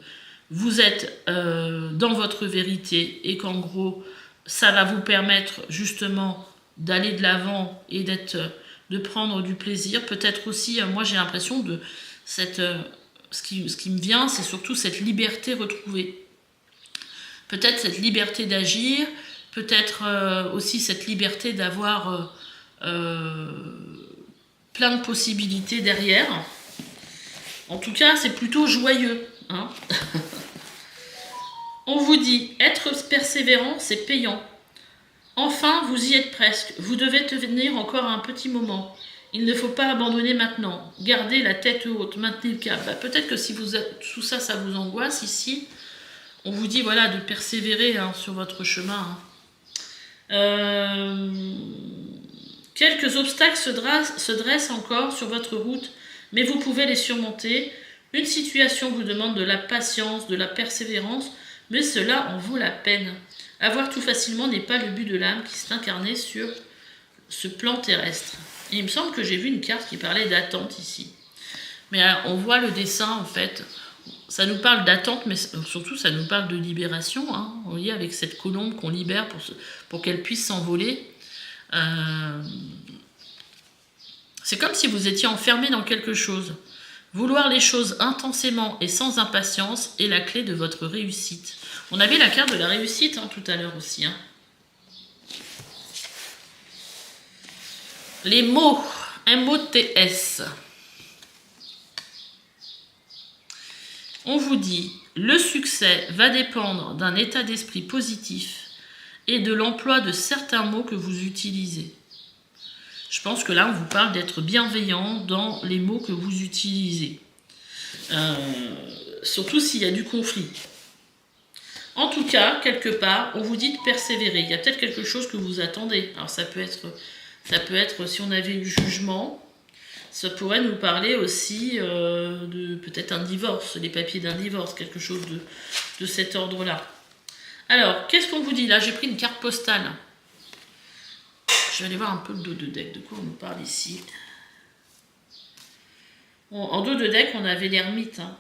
vous êtes dans votre vérité et qu'en gros, ça va vous permettre justement d'aller de l'avant et de prendre du plaisir. Peut-être aussi, moi j'ai l'impression de ce qui me vient, c'est surtout cette liberté retrouvée. Peut-être cette liberté d'agir, peut-être aussi cette liberté d'avoir plein de possibilités derrière. En tout cas, c'est plutôt joyeux. Hein. On vous dit, être persévérant, c'est payant. Enfin, vous y êtes presque. Vous devez tenir encore un petit moment. Il ne faut pas abandonner maintenant. Gardez la tête haute, maintenez le cap. Peut-être que si tout ça, ça vous angoisse ici, on vous dit voilà de persévérer hein, sur votre chemin. Hein. Quelques obstacles se dressent encore sur votre route, mais vous pouvez les surmonter. Une situation vous demande de la patience, de la persévérance, mais cela en vaut la peine. Avoir tout facilement n'est pas le but de l'âme qui s'est incarnée sur ce plan terrestre. Et il me semble que j'ai vu une carte qui parlait d'attente ici. Mais alors, on voit le dessin en fait. Ça nous parle d'attente, mais surtout ça nous parle de libération. Hein. Vous voyez, avec cette colombe qu'on libère pour qu'elle puisse s'envoler. C'est comme si vous étiez enfermé dans quelque chose. Vouloir les choses intensément et sans impatience est la clé de votre réussite. On avait la carte de la réussite hein, tout à l'heure aussi. Hein. Les mots, M-O-T-S. On vous dit, le succès va dépendre d'un état d'esprit positif et de l'emploi de certains mots que vous utilisez. Je pense que là, on vous parle d'être bienveillant dans les mots que vous utilisez. Surtout s'il y a du conflit. En tout cas, quelque part, on vous dit de persévérer. Il y a peut-être quelque chose que vous attendez. Alors ça peut être si on avait eu le jugement, ça pourrait nous parler aussi de peut-être un divorce, les papiers d'un divorce, quelque chose de cet ordre-là. Alors, qu'est-ce qu'on vous dit? Là, j'ai pris une carte postale. Je vais aller voir un peu le dos de deck. De quoi on nous parle ici? Bon, en dos de deck, on avait l'ermite. Hein.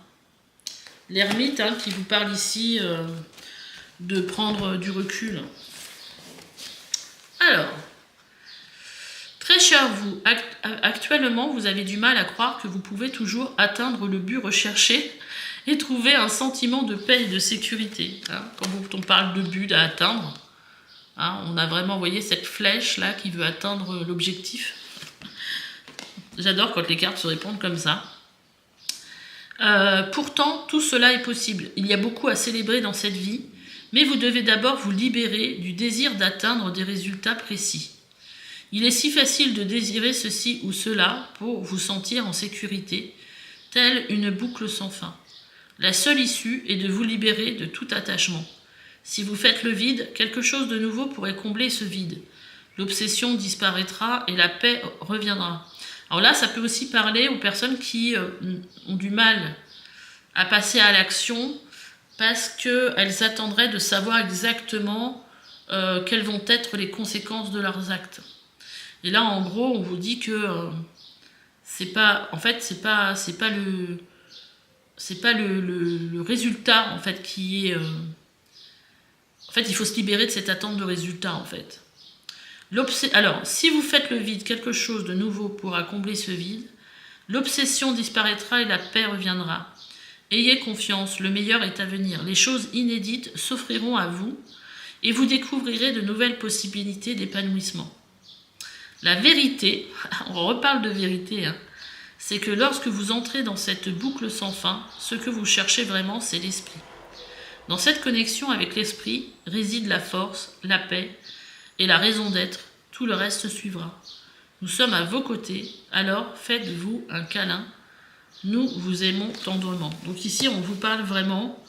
L'ermite hein, qui vous parle ici de prendre du recul. Alors, très cher vous, actuellement, vous avez du mal à croire que vous pouvez toujours atteindre le but recherché et trouver un sentiment de paix et de sécurité. Hein. Quand on parle de but à atteindre, hein, on a vraiment, vous voyez, cette flèche là qui veut atteindre l'objectif. J'adore quand les cartes se répondent comme ça. Pourtant, tout cela est possible. Il y a beaucoup à célébrer dans cette vie, mais vous devez d'abord vous libérer du désir d'atteindre des résultats précis. Il est si facile de désirer ceci ou cela pour vous sentir en sécurité, telle une boucle sans fin. La seule issue est de vous libérer de tout attachement. Si vous faites le vide, quelque chose de nouveau pourrait combler ce vide. l'obsession disparaîtra et la paix reviendra. Alors là, ça peut aussi parler aux personnes qui ont du mal à passer à l'action parce qu'elles attendraient de savoir exactement quelles vont être les conséquences de leurs actes. Et là, en gros, on vous dit que c'est pas le résultat en fait qui est. En fait, il faut se libérer de cette attente de résultat en fait. Alors, si vous faites le vide, quelque chose de nouveau pourra combler ce vide. L'obsession disparaîtra et la paix reviendra. Ayez confiance, le meilleur est à venir. Les choses inédites s'offriront à vous et vous découvrirez de nouvelles possibilités d'épanouissement. La vérité, on reparle de vérité, c'est que lorsque vous entrez dans cette boucle sans fin, ce que vous cherchez vraiment, c'est l'esprit. Dans cette connexion avec l'esprit réside la force, la paix et la raison d'être. Tout le reste suivra. Nous sommes à vos côtés, alors faites-vous un câlin. Nous vous aimons tendrement. Donc ici, on vous parle vraiment...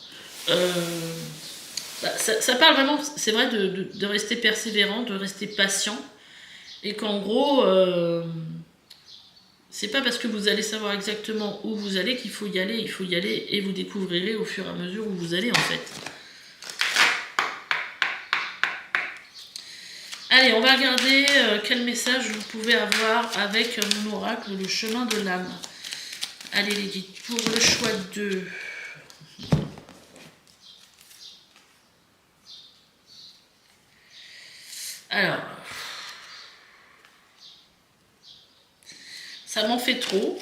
ça parle vraiment, c'est vrai, de rester persévérant, de rester patient. Et qu'en gros, c'est pas parce que vous allez savoir exactement où vous allez qu'il faut y aller. Il faut y aller et vous découvrirez au fur et à mesure où vous allez en fait. Allez, on va regarder quel message vous pouvez avoir avec mon oracle, le chemin de l'âme. Allez les guides, pour le choix 2. Alors, ça m'en fait trop.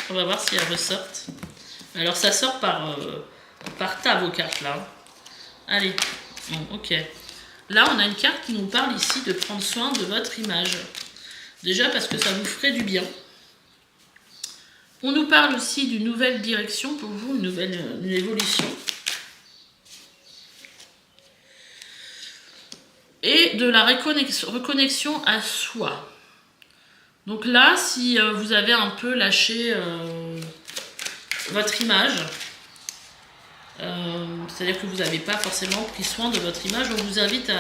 On va voir si elles ressortent. Alors ça sort par tas vos cartes là. Allez, bon, ok. Là, on a une carte qui nous parle ici de prendre soin de votre image. Déjà parce que ça vous ferait du bien. On nous parle aussi d'une nouvelle direction pour vous, une évolution. Et de la reconnexion à soi. Donc là, si vous avez un peu lâché votre image, c'est-à-dire que vous n'avez pas forcément pris soin de votre image, on vous invite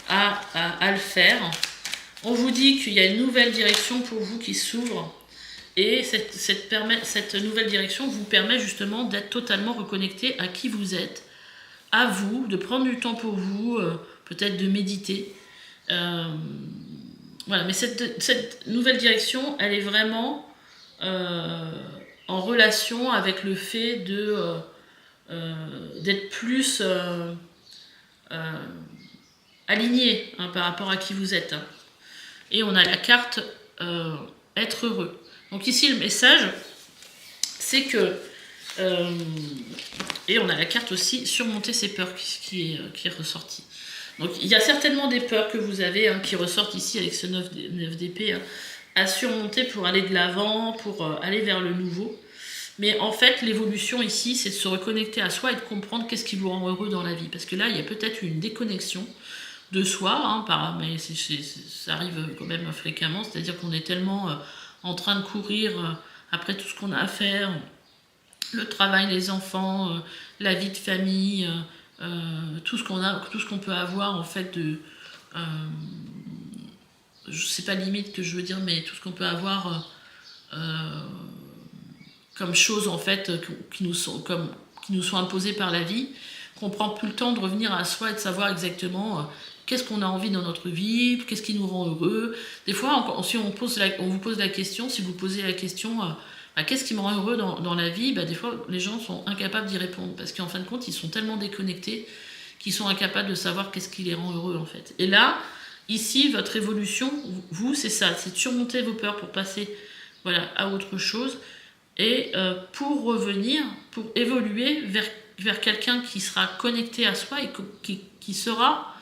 à le faire. On vous dit qu'il y a une nouvelle direction pour vous qui s'ouvre et cette nouvelle direction vous permet justement d'être totalement reconnecté à qui vous êtes, à vous, de prendre du temps pour vous, peut-être de méditer. Voilà, mais cette nouvelle direction, elle est vraiment en relation avec le fait d'être plus aligné par rapport à qui vous êtes. Et on a la carte être heureux. Donc ici, le message, c'est que... et on a la carte aussi surmonter ses peurs qui est ressortie. Donc il y a certainement des peurs que vous avez qui ressortent ici avec ce 9 d'épée à surmonter pour aller de l'avant, pour aller vers le nouveau. Mais en fait, l'évolution ici, c'est de se reconnecter à soi et de comprendre qu'est-ce qui vous rend heureux dans la vie. Parce que là, il y a peut-être une déconnexion de soi, mais ça arrive quand même fréquemment. C'est-à-dire qu'on est tellement en train de courir après tout ce qu'on a à faire, le travail, les enfants, la vie de famille, tout ce qu'on peut avoir en fait de... c'est pas limite que je veux dire, mais tout ce qu'on peut avoir... comme choses en fait qui nous sont imposées par la vie, qu'on prend plus le temps de revenir à soi et de savoir exactement qu'est-ce qu'on a envie dans notre vie, qu'est-ce qui nous rend heureux. Des fois, si on vous pose la question, si vous posez la question qu'est-ce qui me rend heureux dans la vie, des fois les gens sont incapables d'y répondre parce qu'en fin de compte ils sont tellement déconnectés qu'ils sont incapables de savoir qu'est-ce qui les rend heureux en fait. Et là, ici, votre évolution, vous, c'est ça, c'est de surmonter vos peurs pour passer à autre chose. Et pour revenir, pour évoluer vers quelqu'un qui sera connecté à soi et qui saura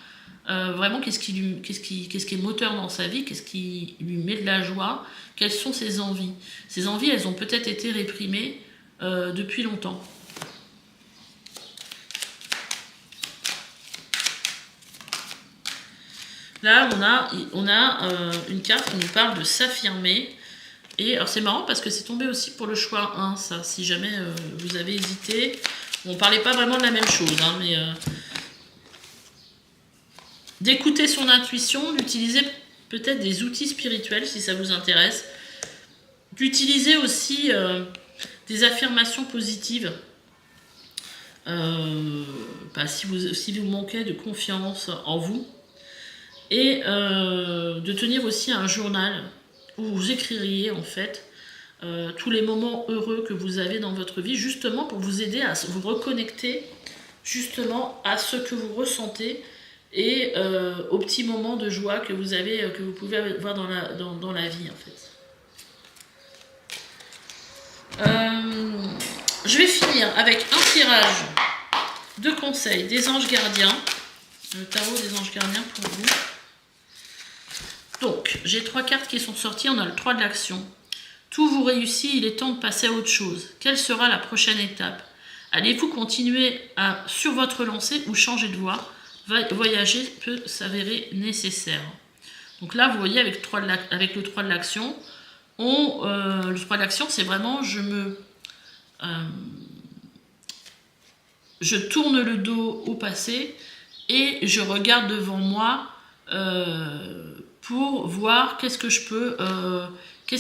vraiment qu'est-ce qui est moteur dans sa vie, qu'est-ce qui lui met de la joie, quelles sont ses envies. Ces envies, elles ont peut-être été réprimées depuis longtemps. Là, on a une carte qui nous parle de s'affirmer. Et alors c'est marrant parce que c'est tombé aussi pour le choix 1, ça, si jamais vous avez hésité. On ne parlait pas vraiment de la même chose, mais... d'écouter son intuition, d'utiliser peut-être des outils spirituels si ça vous intéresse, d'utiliser aussi des affirmations positives. Si vous manquez de confiance en vous, et de tenir aussi un journal où vous écririez en fait tous les moments heureux que vous avez dans votre vie, justement pour vous aider à vous reconnecter justement à ce que vous ressentez et aux petits moments de joie que vous avez, que vous pouvez avoir dans la vie en fait. Je vais finir avec un tirage de conseils des anges gardiens, le tarot des anges gardiens pour vous. Donc, j'ai 3 cartes qui sont sorties, on a le 3 de l'action. Tout vous réussit, il est temps de passer à autre chose. Quelle sera la prochaine étape? Allez-vous continuer sur votre lancée ou changer de voie? Voyager peut s'avérer nécessaire. Donc là, vous voyez, avec le 3 de l'action, le 3 de l'action, c'est vraiment, je tourne le dos au passé et je regarde devant moi pour voir qu'est-ce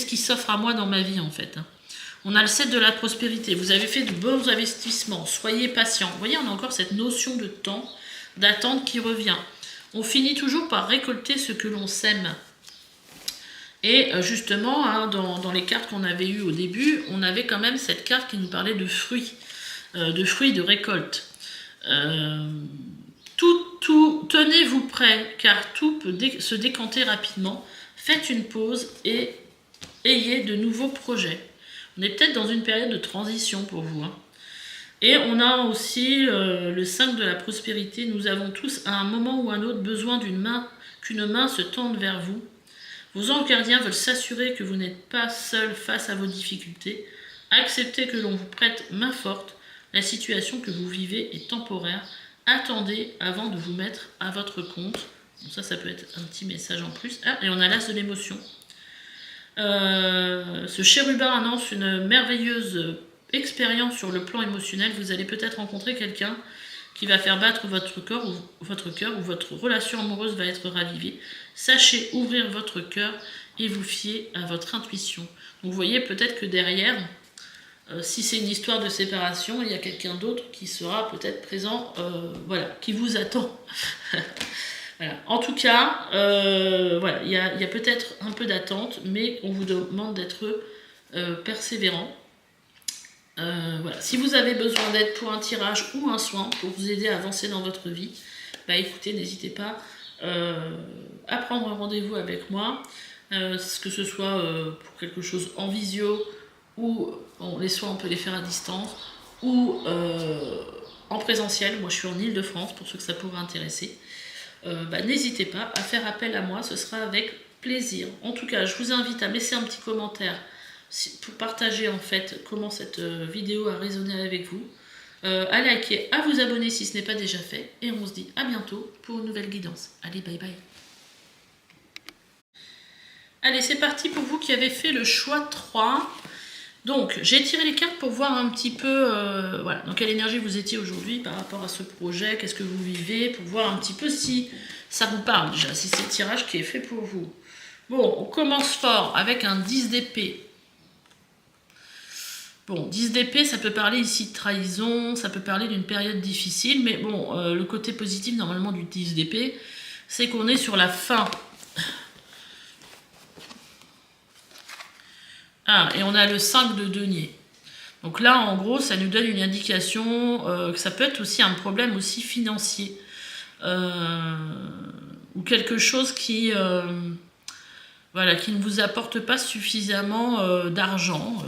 qui s'offre à moi dans ma vie en fait. On a le 7 de la prospérité. Vous avez fait de bons investissements. Soyez patient. Vous voyez, on a encore cette notion de temps, d'attente qui revient. On finit toujours par récolter ce que l'on sème. Et justement, hein, dans les cartes qu'on avait eues au début, on avait quand même cette carte qui nous parlait de fruits de récolte. Tenez-vous prêt, car tout peut se décanter rapidement. Faites une pause et ayez de nouveaux projets. On est peut-être dans une période de transition pour vous. Hein. Et on a aussi le 5 de la prospérité. Nous avons tous à un moment ou un autre besoin qu'une main se tende vers vous. Vos anges gardiens veulent s'assurer que vous n'êtes pas seul face à vos difficultés. Acceptez que l'on vous prête main forte. La situation que vous vivez est temporaire. Attendez avant de vous mettre à votre compte. Donc ça peut être un petit message en plus. Ah, et on a l'as de l'émotion. Ce chérubin annonce une merveilleuse expérience sur le plan émotionnel. Vous allez peut-être rencontrer quelqu'un qui va faire battre votre cœur ou votre relation amoureuse va être ravivée. Sachez ouvrir votre cœur et vous fier à votre intuition. Donc vous voyez peut-être que derrière, si c'est une histoire de séparation, il y a quelqu'un d'autre qui sera peut-être présent, qui vous attend. Voilà. En tout cas, il y a peut-être un peu d'attente, mais on vous demande d'être persévérant. Si vous avez besoin d'aide pour un tirage ou un soin pour vous aider à avancer dans votre vie, écoutez, n'hésitez pas à prendre un rendez-vous avec moi, que ce soit pour quelque chose en visio, ou les soins on peut les faire à distance, ou en présentiel. Moi je suis en Ile-de-France pour ceux que ça pourrait intéresser. N'hésitez pas à faire appel à moi, ce sera avec plaisir. En tout cas, je vous invite à me laisser un petit commentaire pour partager en fait comment cette vidéo a résonné avec vous, à liker, à vous abonner si ce n'est pas déjà fait, et on se dit à bientôt pour une nouvelle guidance. Allez, bye bye. Allez, c'est parti pour vous qui avez fait le choix 3. Donc, j'ai tiré les cartes pour voir un petit peu dans quelle énergie vous étiez aujourd'hui par rapport à ce projet, qu'est-ce que vous vivez, pour voir un petit peu si ça vous parle déjà, si c'est le tirage qui est fait pour vous. Bon, on commence fort avec un 10 d'épée. Bon, 10 d'épée, ça peut parler ici de trahison, ça peut parler d'une période difficile, mais bon, le côté positif normalement du 10 d'épée, c'est qu'on est sur la fin. Ah, et on a le 5 de denier. Donc là, en gros, ça nous donne une indication que ça peut être aussi un problème aussi financier. Ou quelque chose qui ne vous apporte pas suffisamment d'argent.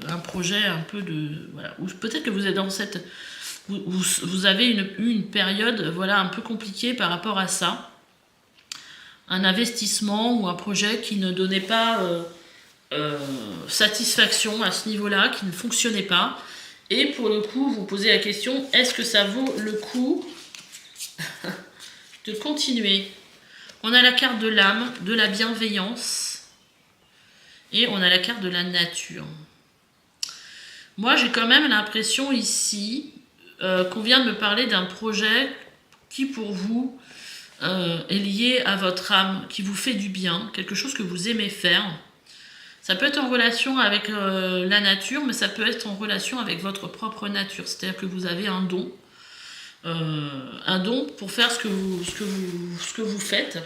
Un projet un peu de... Voilà, ou peut-être que vous êtes dans cette... Vous avez eu une période un peu compliquée par rapport à ça. Un investissement ou un projet qui ne donnait pas... satisfaction à ce niveau-là, qui ne fonctionnait pas. Et pour le coup, vous posez la question, est-ce que ça vaut le coup de continuer? On a la carte de l'âme, de la bienveillance, et on a la carte de la nature. Moi, j'ai quand même l'impression ici qu'on vient de me parler d'un projet qui, pour vous, est lié à votre âme, qui vous fait du bien, quelque chose que vous aimez faire. Ça peut être en relation avec la nature, mais ça peut être en relation avec votre propre nature. C'est-à-dire que vous avez un don pour faire ce que vous faites.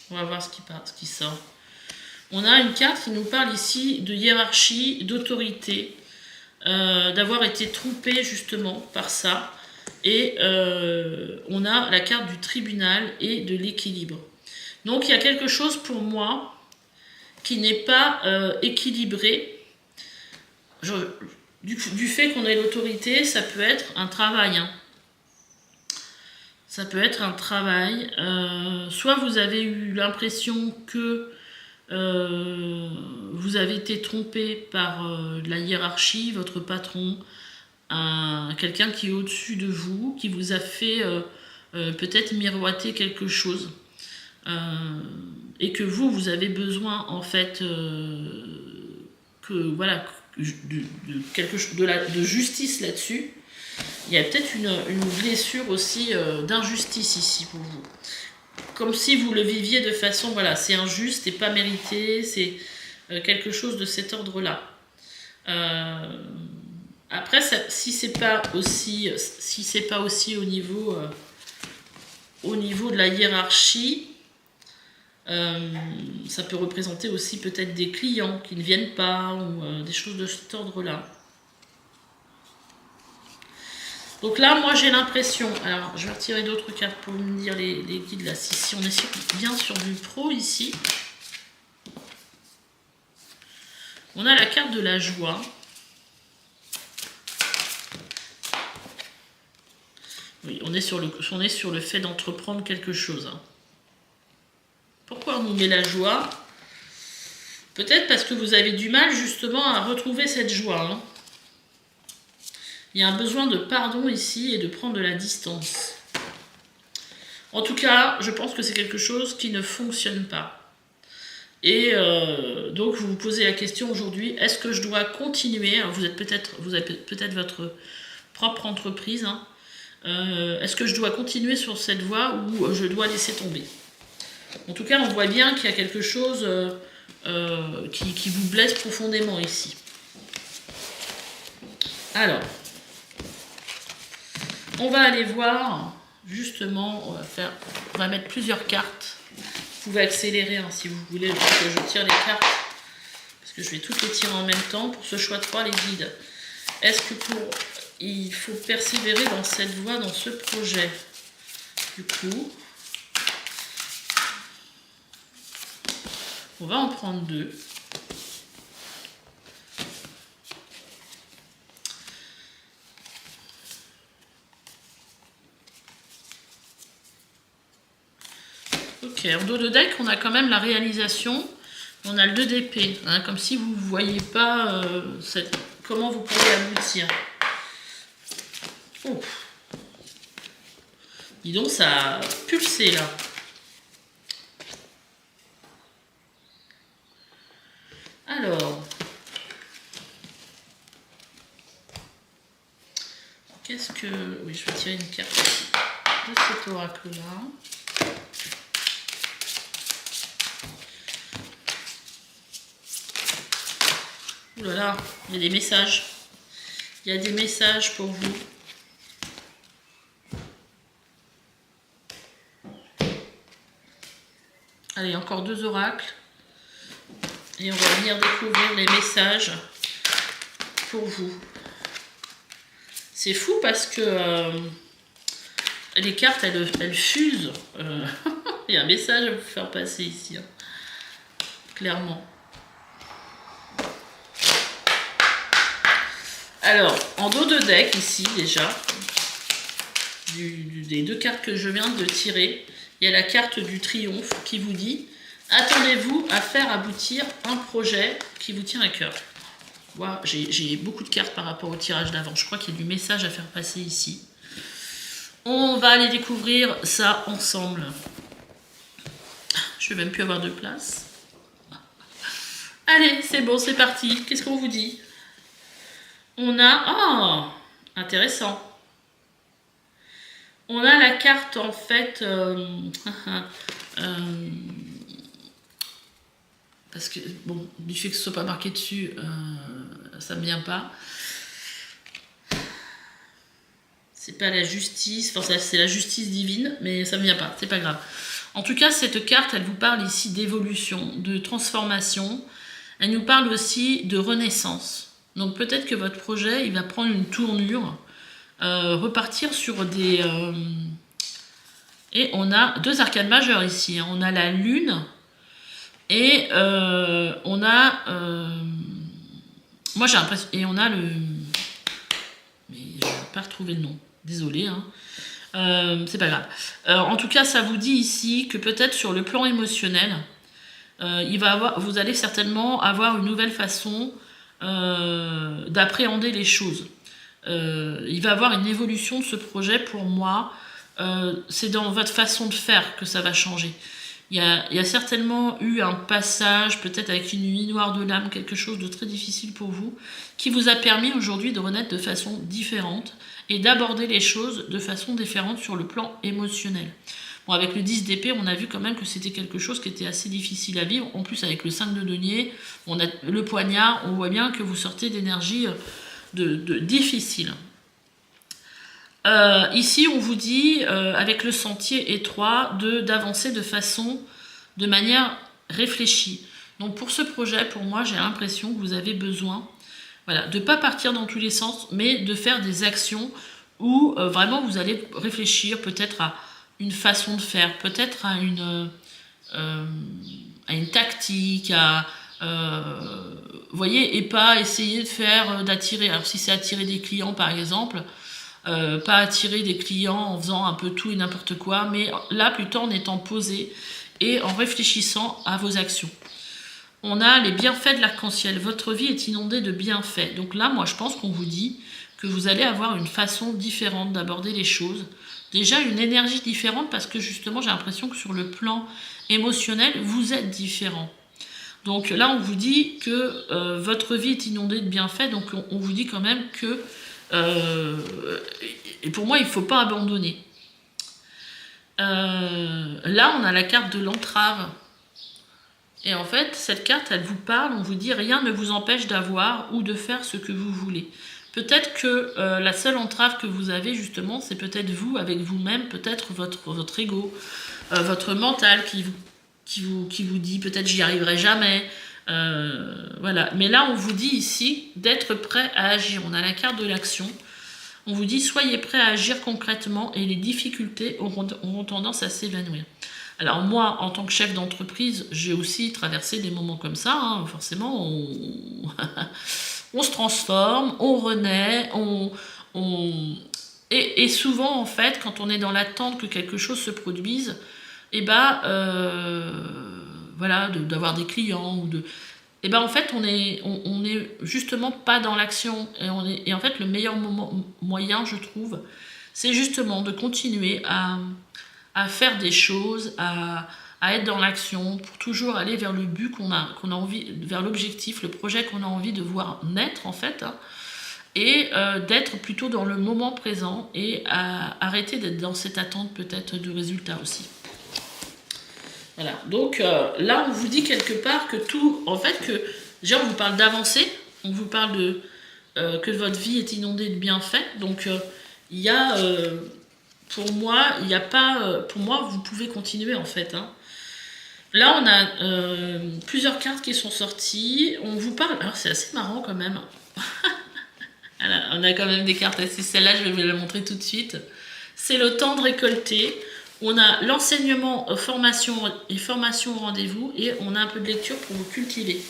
On va voir ce qui sort. On a une carte qui nous parle ici de hiérarchie, d'autorité, d'avoir été trompé justement par ça. Et on a la carte du tribunal et de l'équilibre. Donc il y a quelque chose pour moi qui n'est pas équilibré. Du fait qu'on ait l'autorité, ça peut être un travail. Hein. Ça peut être un travail. Soit vous avez eu l'impression que vous avez été trompé par la hiérarchie, votre patron, quelqu'un qui est au-dessus de vous, qui vous a fait peut-être miroiter quelque chose. Et que vous avez besoin en fait de justice là-dessus. Il y a peut-être une blessure aussi d'injustice ici pour vous. Comme si vous le viviez de façon, voilà, c'est injuste et pas mérité, c'est quelque chose de cet ordre-là. Après, si c'est pas aussi au niveau de la hiérarchie, ça peut représenter aussi peut-être des clients qui ne viennent pas ou des choses de cet ordre-là. Donc là, moi j'ai l'impression, alors je vais retirer d'autres cartes pour me dire les guides là, si on est bien sur du pro ici. On a la carte de la joie. Oui, on est sur le fait d'entreprendre quelque chose. Hein. Pourquoi on nous met la joie? Peut-être parce que vous avez du mal justement à retrouver cette joie. Hein. Il y a un besoin de pardon ici et de prendre de la distance. En tout cas, je pense que c'est quelque chose qui ne fonctionne pas. Et donc vous vous posez la question aujourd'hui, est-ce que je dois continuer? Alors, vous avez peut-être votre propre entreprise. Hein. Est-ce que je dois continuer sur cette voie ou je dois laisser tomber? En tout cas, on voit bien qu'il y a quelque chose qui vous blesse profondément ici. Alors, on va aller voir, justement, on va mettre plusieurs cartes. Vous pouvez accélérer hein, si vous voulez, que je tire les cartes, parce que je vais toutes les tirer en même temps. Pour ce choix 3, les guides. Est-ce que il faut persévérer dans cette voie, dans ce projet? Du coup, on va en prendre 2. Ok, en dos de deck, on a quand même la réalisation. On a le 2 d'épée, hein, comme si vous ne voyez pas comment vous pouvez aboutir. Oh. Dis donc, ça a pulsé là. Alors, qu'est-ce que... Oui, je vais tirer une carte de cet oracle-là. Ouh là là, il y a des messages. Il y a des messages pour vous. Allez, encore 2 oracles. Et on va venir découvrir les messages pour vous. C'est fou parce que les cartes, elles fusent. Il y a un message à vous faire passer ici. Hein. Clairement. Alors, en dos de deck, ici, déjà, des 2 cartes que je viens de tirer, il y a la carte du triomphe qui vous dit « Attendez-vous à faire aboutir un projet qui vous tient à cœur ». Wow, j'ai beaucoup de cartes par rapport au tirage d'avant. Je crois qu'il y a du message à faire passer ici. On va aller découvrir ça ensemble. Je vais même plus avoir de place. Allez, c'est bon, c'est parti. Qu'est-ce qu'on vous dit? On a... Oh, intéressant. On a la carte en fait, parce que bon, du fait que ce soit pas marqué dessus, ça me vient pas. C'est pas la justice, enfin c'est la justice divine, mais ça me vient pas, c'est pas grave. En tout cas, cette carte, elle vous parle ici d'évolution, de transformation. Elle nous parle aussi de renaissance. Donc peut-être que votre projet, il va prendre une tournure, repartir sur des... Et on a 2 arcanes majeures ici. On a la lune et on a... moi j'ai l'impression... Et on a le... Mais je ne vais pas retrouver le nom. Désolée, hein. C'est pas grave. En tout cas, ça vous dit ici que peut-être sur le plan émotionnel, vous allez certainement avoir une nouvelle façon d'appréhender les choses. Il va y avoir une évolution de ce projet pour moi. C'est dans votre façon de faire que ça va changer. Il y a certainement eu un passage, peut-être avec une nuit noire de l'âme, quelque chose de très difficile pour vous, qui vous a permis aujourd'hui de renaître de façon différente et d'aborder les choses de façon différente sur le plan émotionnel. Bon, avec le 10 d'épée, on a vu quand même que c'était quelque chose qui était assez difficile à vivre. En plus, avec le 5 de denier, on a le poignard, on voit bien que vous sortez d'énergie difficile. Ici, on vous dit, avec le sentier étroit, d'avancer de manière réfléchie. Donc pour ce projet, pour moi, j'ai l'impression que vous avez besoin, voilà, de ne pas partir dans tous les sens, mais de faire des actions où vraiment vous allez réfléchir peut-être à une façon de faire, peut-être à une tactique, vous voyez, et pas essayer de faire, d'attirer, alors si c'est attirer des clients par exemple, pas attirer des clients en faisant un peu tout et n'importe quoi, mais là plutôt en étant posé et en réfléchissant à vos actions. On a les bienfaits de l'arc-en-ciel. Votre vie est inondée de bienfaits. Donc là, moi, je pense qu'on vous dit que vous allez avoir une façon différente d'aborder les choses. Déjà, une énergie différente parce que justement, j'ai l'impression que sur le plan émotionnel, vous êtes différent. Donc là, on vous dit que votre vie est inondée de bienfaits. Donc on vous dit quand même que... et pour moi, il ne faut pas abandonner. Là, on a la carte de l'entrave. Et en fait, cette carte, elle vous parle, on vous dit rien ne vous empêche d'avoir ou de faire ce que vous voulez. Peut-être que la seule entrave que vous avez, justement, c'est peut-être vous, avec vous-même, peut-être votre ego, votre mental qui vous dit peut-être j'y arriverai jamais. Voilà. Mais là, on vous dit ici d'être prêt à agir. On a la carte de l'action. On vous dit soyez prêt à agir concrètement et les difficultés auront tendance à s'évanouir. Alors moi, en tant que chef d'entreprise, j'ai aussi traversé des moments comme ça. Hein. Forcément, on se transforme, on renaît, et souvent, en fait, quand on est dans l'attente que quelque chose se produise, et voilà, d'avoir des clients ou de... Et en fait, on est justement pas dans l'action. Et en fait, le meilleur moyen, je trouve, c'est justement de continuer à faire des choses, à être dans l'action, pour toujours aller vers le but qu'on a envie, vers l'objectif, le projet qu'on a envie de voir naître, en fait, hein, et d'être plutôt dans le moment présent et arrêter d'être dans cette attente peut-être de résultats aussi. Voilà, donc là on vous dit quelque part que tout, en fait que, déjà on vous parle d'avancer, on vous parle que votre vie est inondée de bienfaits, donc il y a, pour moi, il n'y a pas, pour moi vous pouvez continuer en fait. Hein. Là on a plusieurs cartes qui sont sorties, on vous parle, alors c'est assez marrant quand même, voilà, on a quand même des cartes assez, celle-là je vais vous la montrer tout de suite, c'est le temps de récolter. On a l'enseignement, formation au rendez-vous et on a un peu de lecture pour vous cultiver.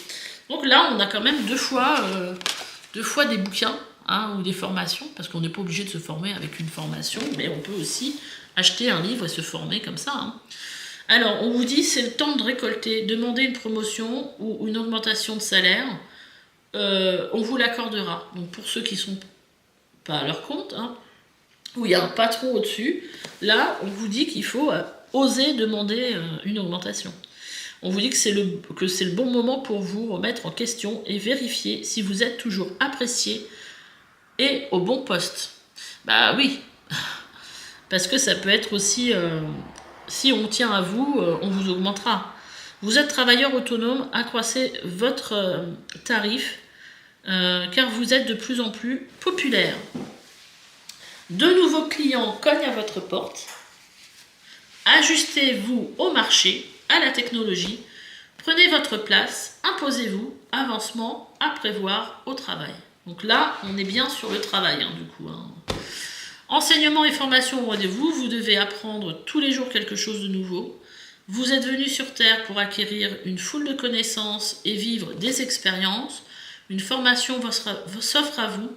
Donc là, on a quand même deux fois des bouquins hein, ou des formations, parce qu'on n'est pas obligé de se former avec une formation, mais on peut aussi acheter un livre et se former comme ça. Hein. Alors, on vous dit, c'est le temps de récolter, demander une promotion ou une augmentation de salaire, on vous l'accordera. Donc pour ceux qui ne sont pas à leur compte, hein, où il y a un patron au-dessus, là, on vous dit qu'il faut oser demander une augmentation. On vous dit que c'est le bon moment pour vous remettre en question et vérifier si vous êtes toujours apprécié et au bon poste. Bah oui. Parce que ça peut être aussi, si on tient à vous, on vous augmentera. Vous êtes travailleur autonome, accroissez votre tarif, car vous êtes de plus en plus populaire. De nouveaux clients cognent à votre porte. Ajustez-vous au marché, à la technologie. Prenez votre place, imposez-vous, avancement à prévoir au travail. Donc là, on est bien sur le travail, du coup. Enseignement et formation au rendez-vous, vous devez apprendre tous les jours quelque chose de nouveau. Vous êtes venu sur Terre pour acquérir une foule de connaissances et vivre des expériences. Une formation s'offre à vous.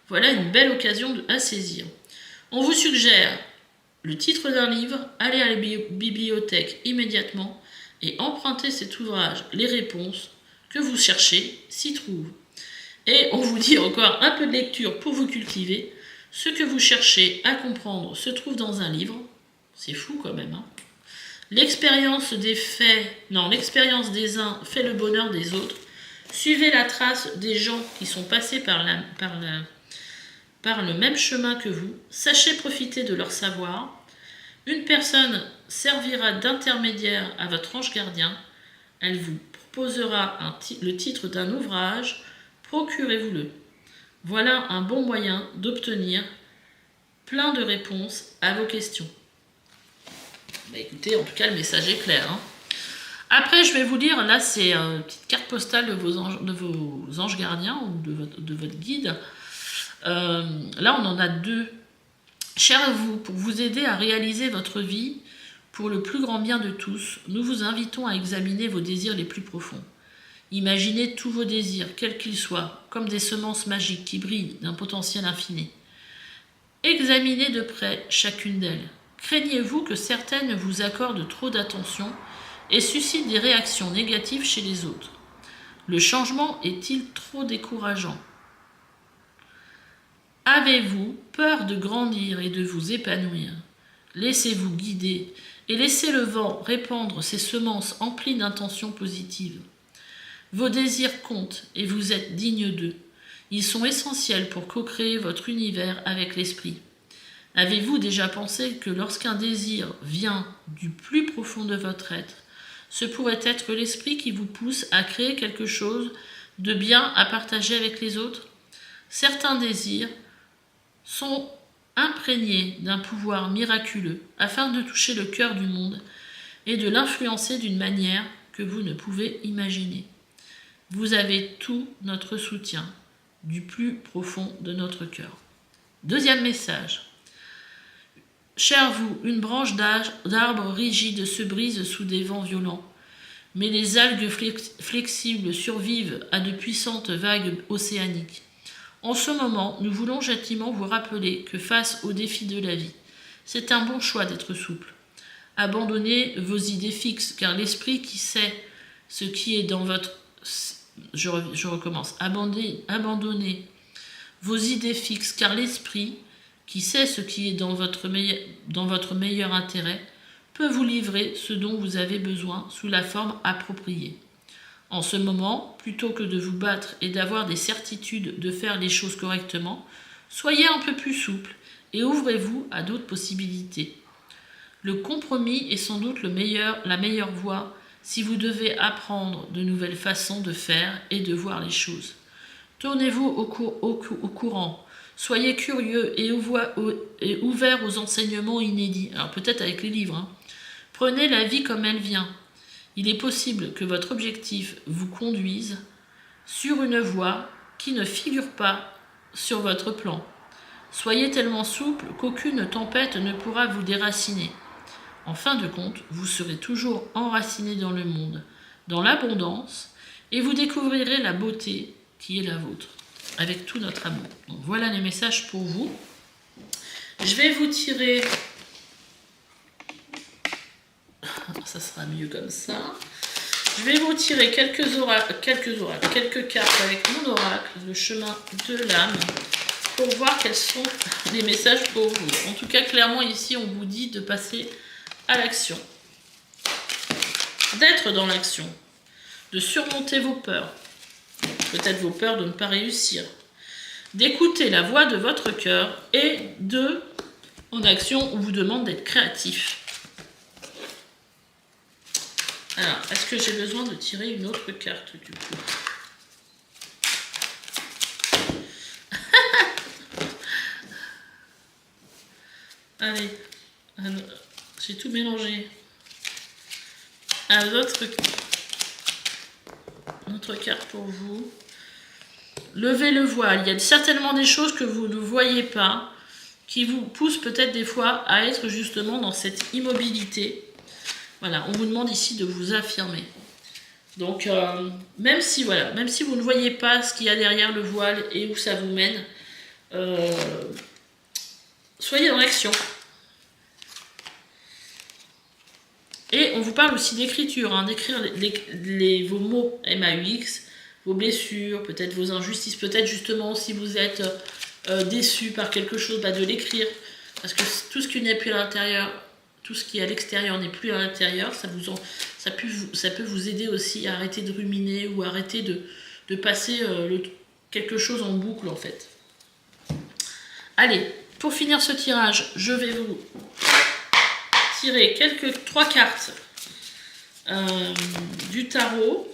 Voilà une belle occasion à saisir. On vous suggère le titre d'un livre, allez à la bibliothèque immédiatement et empruntez cet ouvrage. Les réponses que vous cherchez s'y trouvent. Et on vous dit encore un peu de lecture pour vous cultiver. Ce que vous cherchez à comprendre se trouve dans un livre. C'est fou quand même. L'expérience des uns fait le bonheur des autres. Suivez la trace des gens qui sont passés par le même chemin que vous. Sachez profiter de leur savoir. Une personne servira d'intermédiaire à votre ange gardien. Elle vous proposera le titre d'un ouvrage. Procurez-vous-le. Voilà un bon moyen d'obtenir plein de réponses à vos questions. Écoutez, en tout cas, le message est clair. Après, je vais vous lire, là, c'est une petite carte postale de vos anges gardiens ou de votre guide. Là, on en a 2. Cher à vous, pour vous aider à réaliser votre vie pour le plus grand bien de tous, nous vous invitons à examiner vos désirs les plus profonds. Imaginez tous vos désirs, quels qu'ils soient, comme des semences magiques qui brillent d'un potentiel infini. Examinez de près chacune d'elles. Craignez-vous que certaines vous accordent trop d'attention et suscitent des réactions négatives chez les autres? Le changement est-il trop décourageant? Avez-vous peur de grandir et de vous épanouir? Laissez-vous guider et laissez le vent répandre ses semences emplies d'intentions positives. Vos désirs comptent et vous êtes digne d'eux. Ils sont essentiels pour co-créer votre univers avec l'esprit. Avez-vous déjà pensé que lorsqu'un désir vient du plus profond de votre être, ce pourrait être l'esprit qui vous pousse à créer quelque chose de bien à partager avec les autres? Certains désirs sont imprégnés d'un pouvoir miraculeux afin de toucher le cœur du monde et de l'influencer d'une manière que vous ne pouvez imaginer. Vous avez tout notre soutien du plus profond de notre cœur. Deuxième message. Cher vous, une branche d'arbre rigide se brise sous des vents violents, mais les algues flexibles survivent à de puissantes vagues océaniques. En ce moment, nous voulons gentiment vous rappeler que face aux défis de la vie, c'est un bon choix d'être souple. Abandonnez vos idées fixes, car l'esprit qui sait ce qui est dans votre... Je recommence. Abandonnez vos idées fixes, car l'esprit qui sait ce qui est dans votre meilleur intérêt peut vous livrer ce dont vous avez besoin sous la forme appropriée. En ce moment, plutôt que de vous battre et d'avoir des certitudes de faire les choses correctement, soyez un peu plus souple et ouvrez-vous à d'autres possibilités. Le compromis est sans doute la meilleure voie si vous devez apprendre de nouvelles façons de faire et de voir les choses. Tournez-vous au courant, soyez curieux et ouverts aux enseignements inédits. Alors peut-être avec les livres. Prenez la vie comme elle vient. Il est possible que votre objectif vous conduise sur une voie qui ne figure pas sur votre plan. Soyez tellement souple qu'aucune tempête ne pourra vous déraciner. En fin de compte, vous serez toujours enraciné dans le monde, dans l'abondance, et vous découvrirez la beauté qui est la vôtre, avec tout notre amour. Donc voilà les messages pour vous. Je vais vous tirer... Ça sera mieux comme ça. Je vais vous tirer quelques cartes avec mon oracle, le chemin de l'âme, pour voir quels sont les messages pour vous. En tout cas, clairement, ici, on vous dit de passer à l'action, d'être dans l'action, de surmonter vos peurs, peut-être vos peurs de ne pas réussir, d'écouter la voix de votre cœur et de en action, on vous demande d'être créatif. Alors, est-ce que j'ai besoin de tirer une autre carte du coup? Allez, j'ai tout mélangé. Un autre carte pour vous. Levez le voile. Il y a certainement des choses que vous ne voyez pas, qui vous poussent peut-être des fois à être justement dans cette immobilité. Voilà, on vous demande ici de vous affirmer. Donc, même si vous ne voyez pas ce qu'il y a derrière le voile et où ça vous mène, soyez dans l'action. Et on vous parle aussi d'écriture, hein, d'écrire vos mots MAUX, vos blessures, peut-être vos injustices, peut-être justement si vous êtes déçu par quelque chose, de l'écrire. Parce que tout ce qui n'est plus à l'intérieur, tout ce qui est à l'extérieur n'est plus à l'intérieur, ça peut vous aider aussi à arrêter de ruminer ou arrêter de passer quelque chose en boucle en fait. Allez, pour finir ce tirage, je vais vous tirer 3 cartes du tarot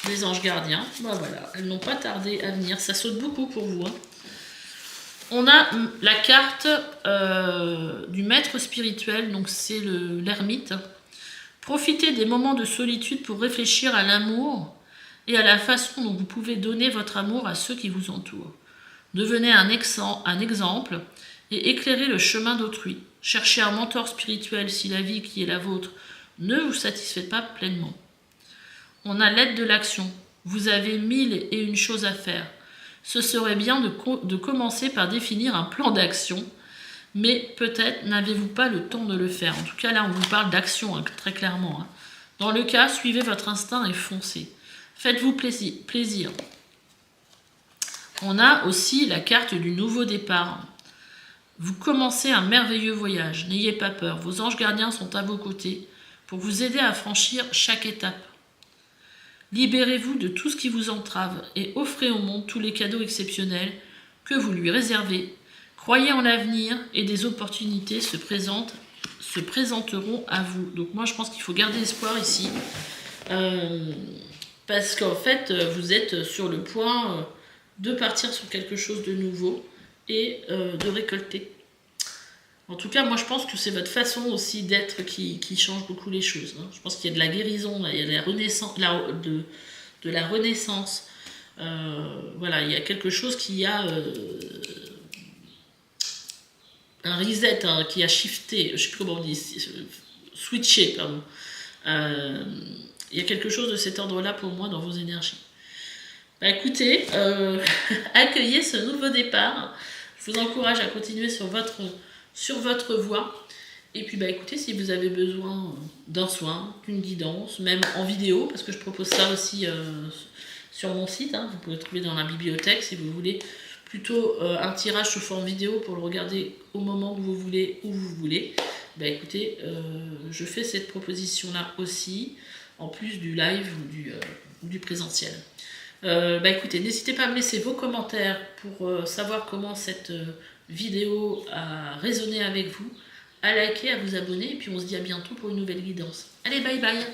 des anges gardiens. Voilà, elles n'ont pas tardé à venir, ça saute beaucoup pour vous. Hein. On a la carte du maître spirituel, donc c'est l'ermite. Profitez des moments de solitude pour réfléchir à l'amour et à la façon dont vous pouvez donner votre amour à ceux qui vous entourent. Devenez un exemple et éclairez le chemin d'autrui. Cherchez un mentor spirituel si la vie qui est la vôtre ne vous satisfait pas pleinement. On a l'aide de l'action. Vous avez 1001 choses à faire. Ce serait bien de commencer par définir un plan d'action, mais peut-être n'avez-vous pas le temps de le faire. En tout cas, là, on vous parle d'action, hein, très clairement. Hein. Dans le cas, suivez votre instinct et foncez. Faites-vous plaisir. On a aussi la carte du nouveau départ. Vous commencez un merveilleux voyage. N'ayez pas peur. Vos anges gardiens sont à vos côtés pour vous aider à franchir chaque étape. Libérez-vous de tout ce qui vous entrave et offrez au monde tous les cadeaux exceptionnels que vous lui réservez. Croyez en l'avenir et des opportunités se présenteront à vous. Donc moi je pense qu'il faut garder espoir ici. Parce qu'en fait vous êtes sur le point de partir sur quelque chose de nouveau et de récolter. En tout cas, moi je pense que c'est votre façon aussi d'être qui change beaucoup les choses. Hein. Je pense qu'il y a de la guérison, il y a de la renaissance, de la renaissance. Voilà, il y a quelque chose qui a un reset, hein, qui a shifté, je ne sais plus comment on dit, switché, pardon. Il y a quelque chose de cet ordre-là pour moi dans vos énergies. Écoutez, accueillez ce nouveau départ. Je vous encourage à continuer sur votre voie. Et puis écoutez, si vous avez besoin d'un soin, d'une guidance, même en vidéo, parce que je propose ça aussi sur mon site, hein, vous pouvez le trouver dans la bibliothèque si vous voulez plutôt un tirage sous forme vidéo pour le regarder au moment que vous voulez, où vous voulez. Écoutez, je fais cette proposition-là aussi, en plus du live ou du présentiel. Écoutez, n'hésitez pas à me laisser vos commentaires pour savoir comment cette vidéo a résonné avec vous, à liker, à vous abonner, et puis on se dit à bientôt pour une nouvelle guidance. Allez, bye bye!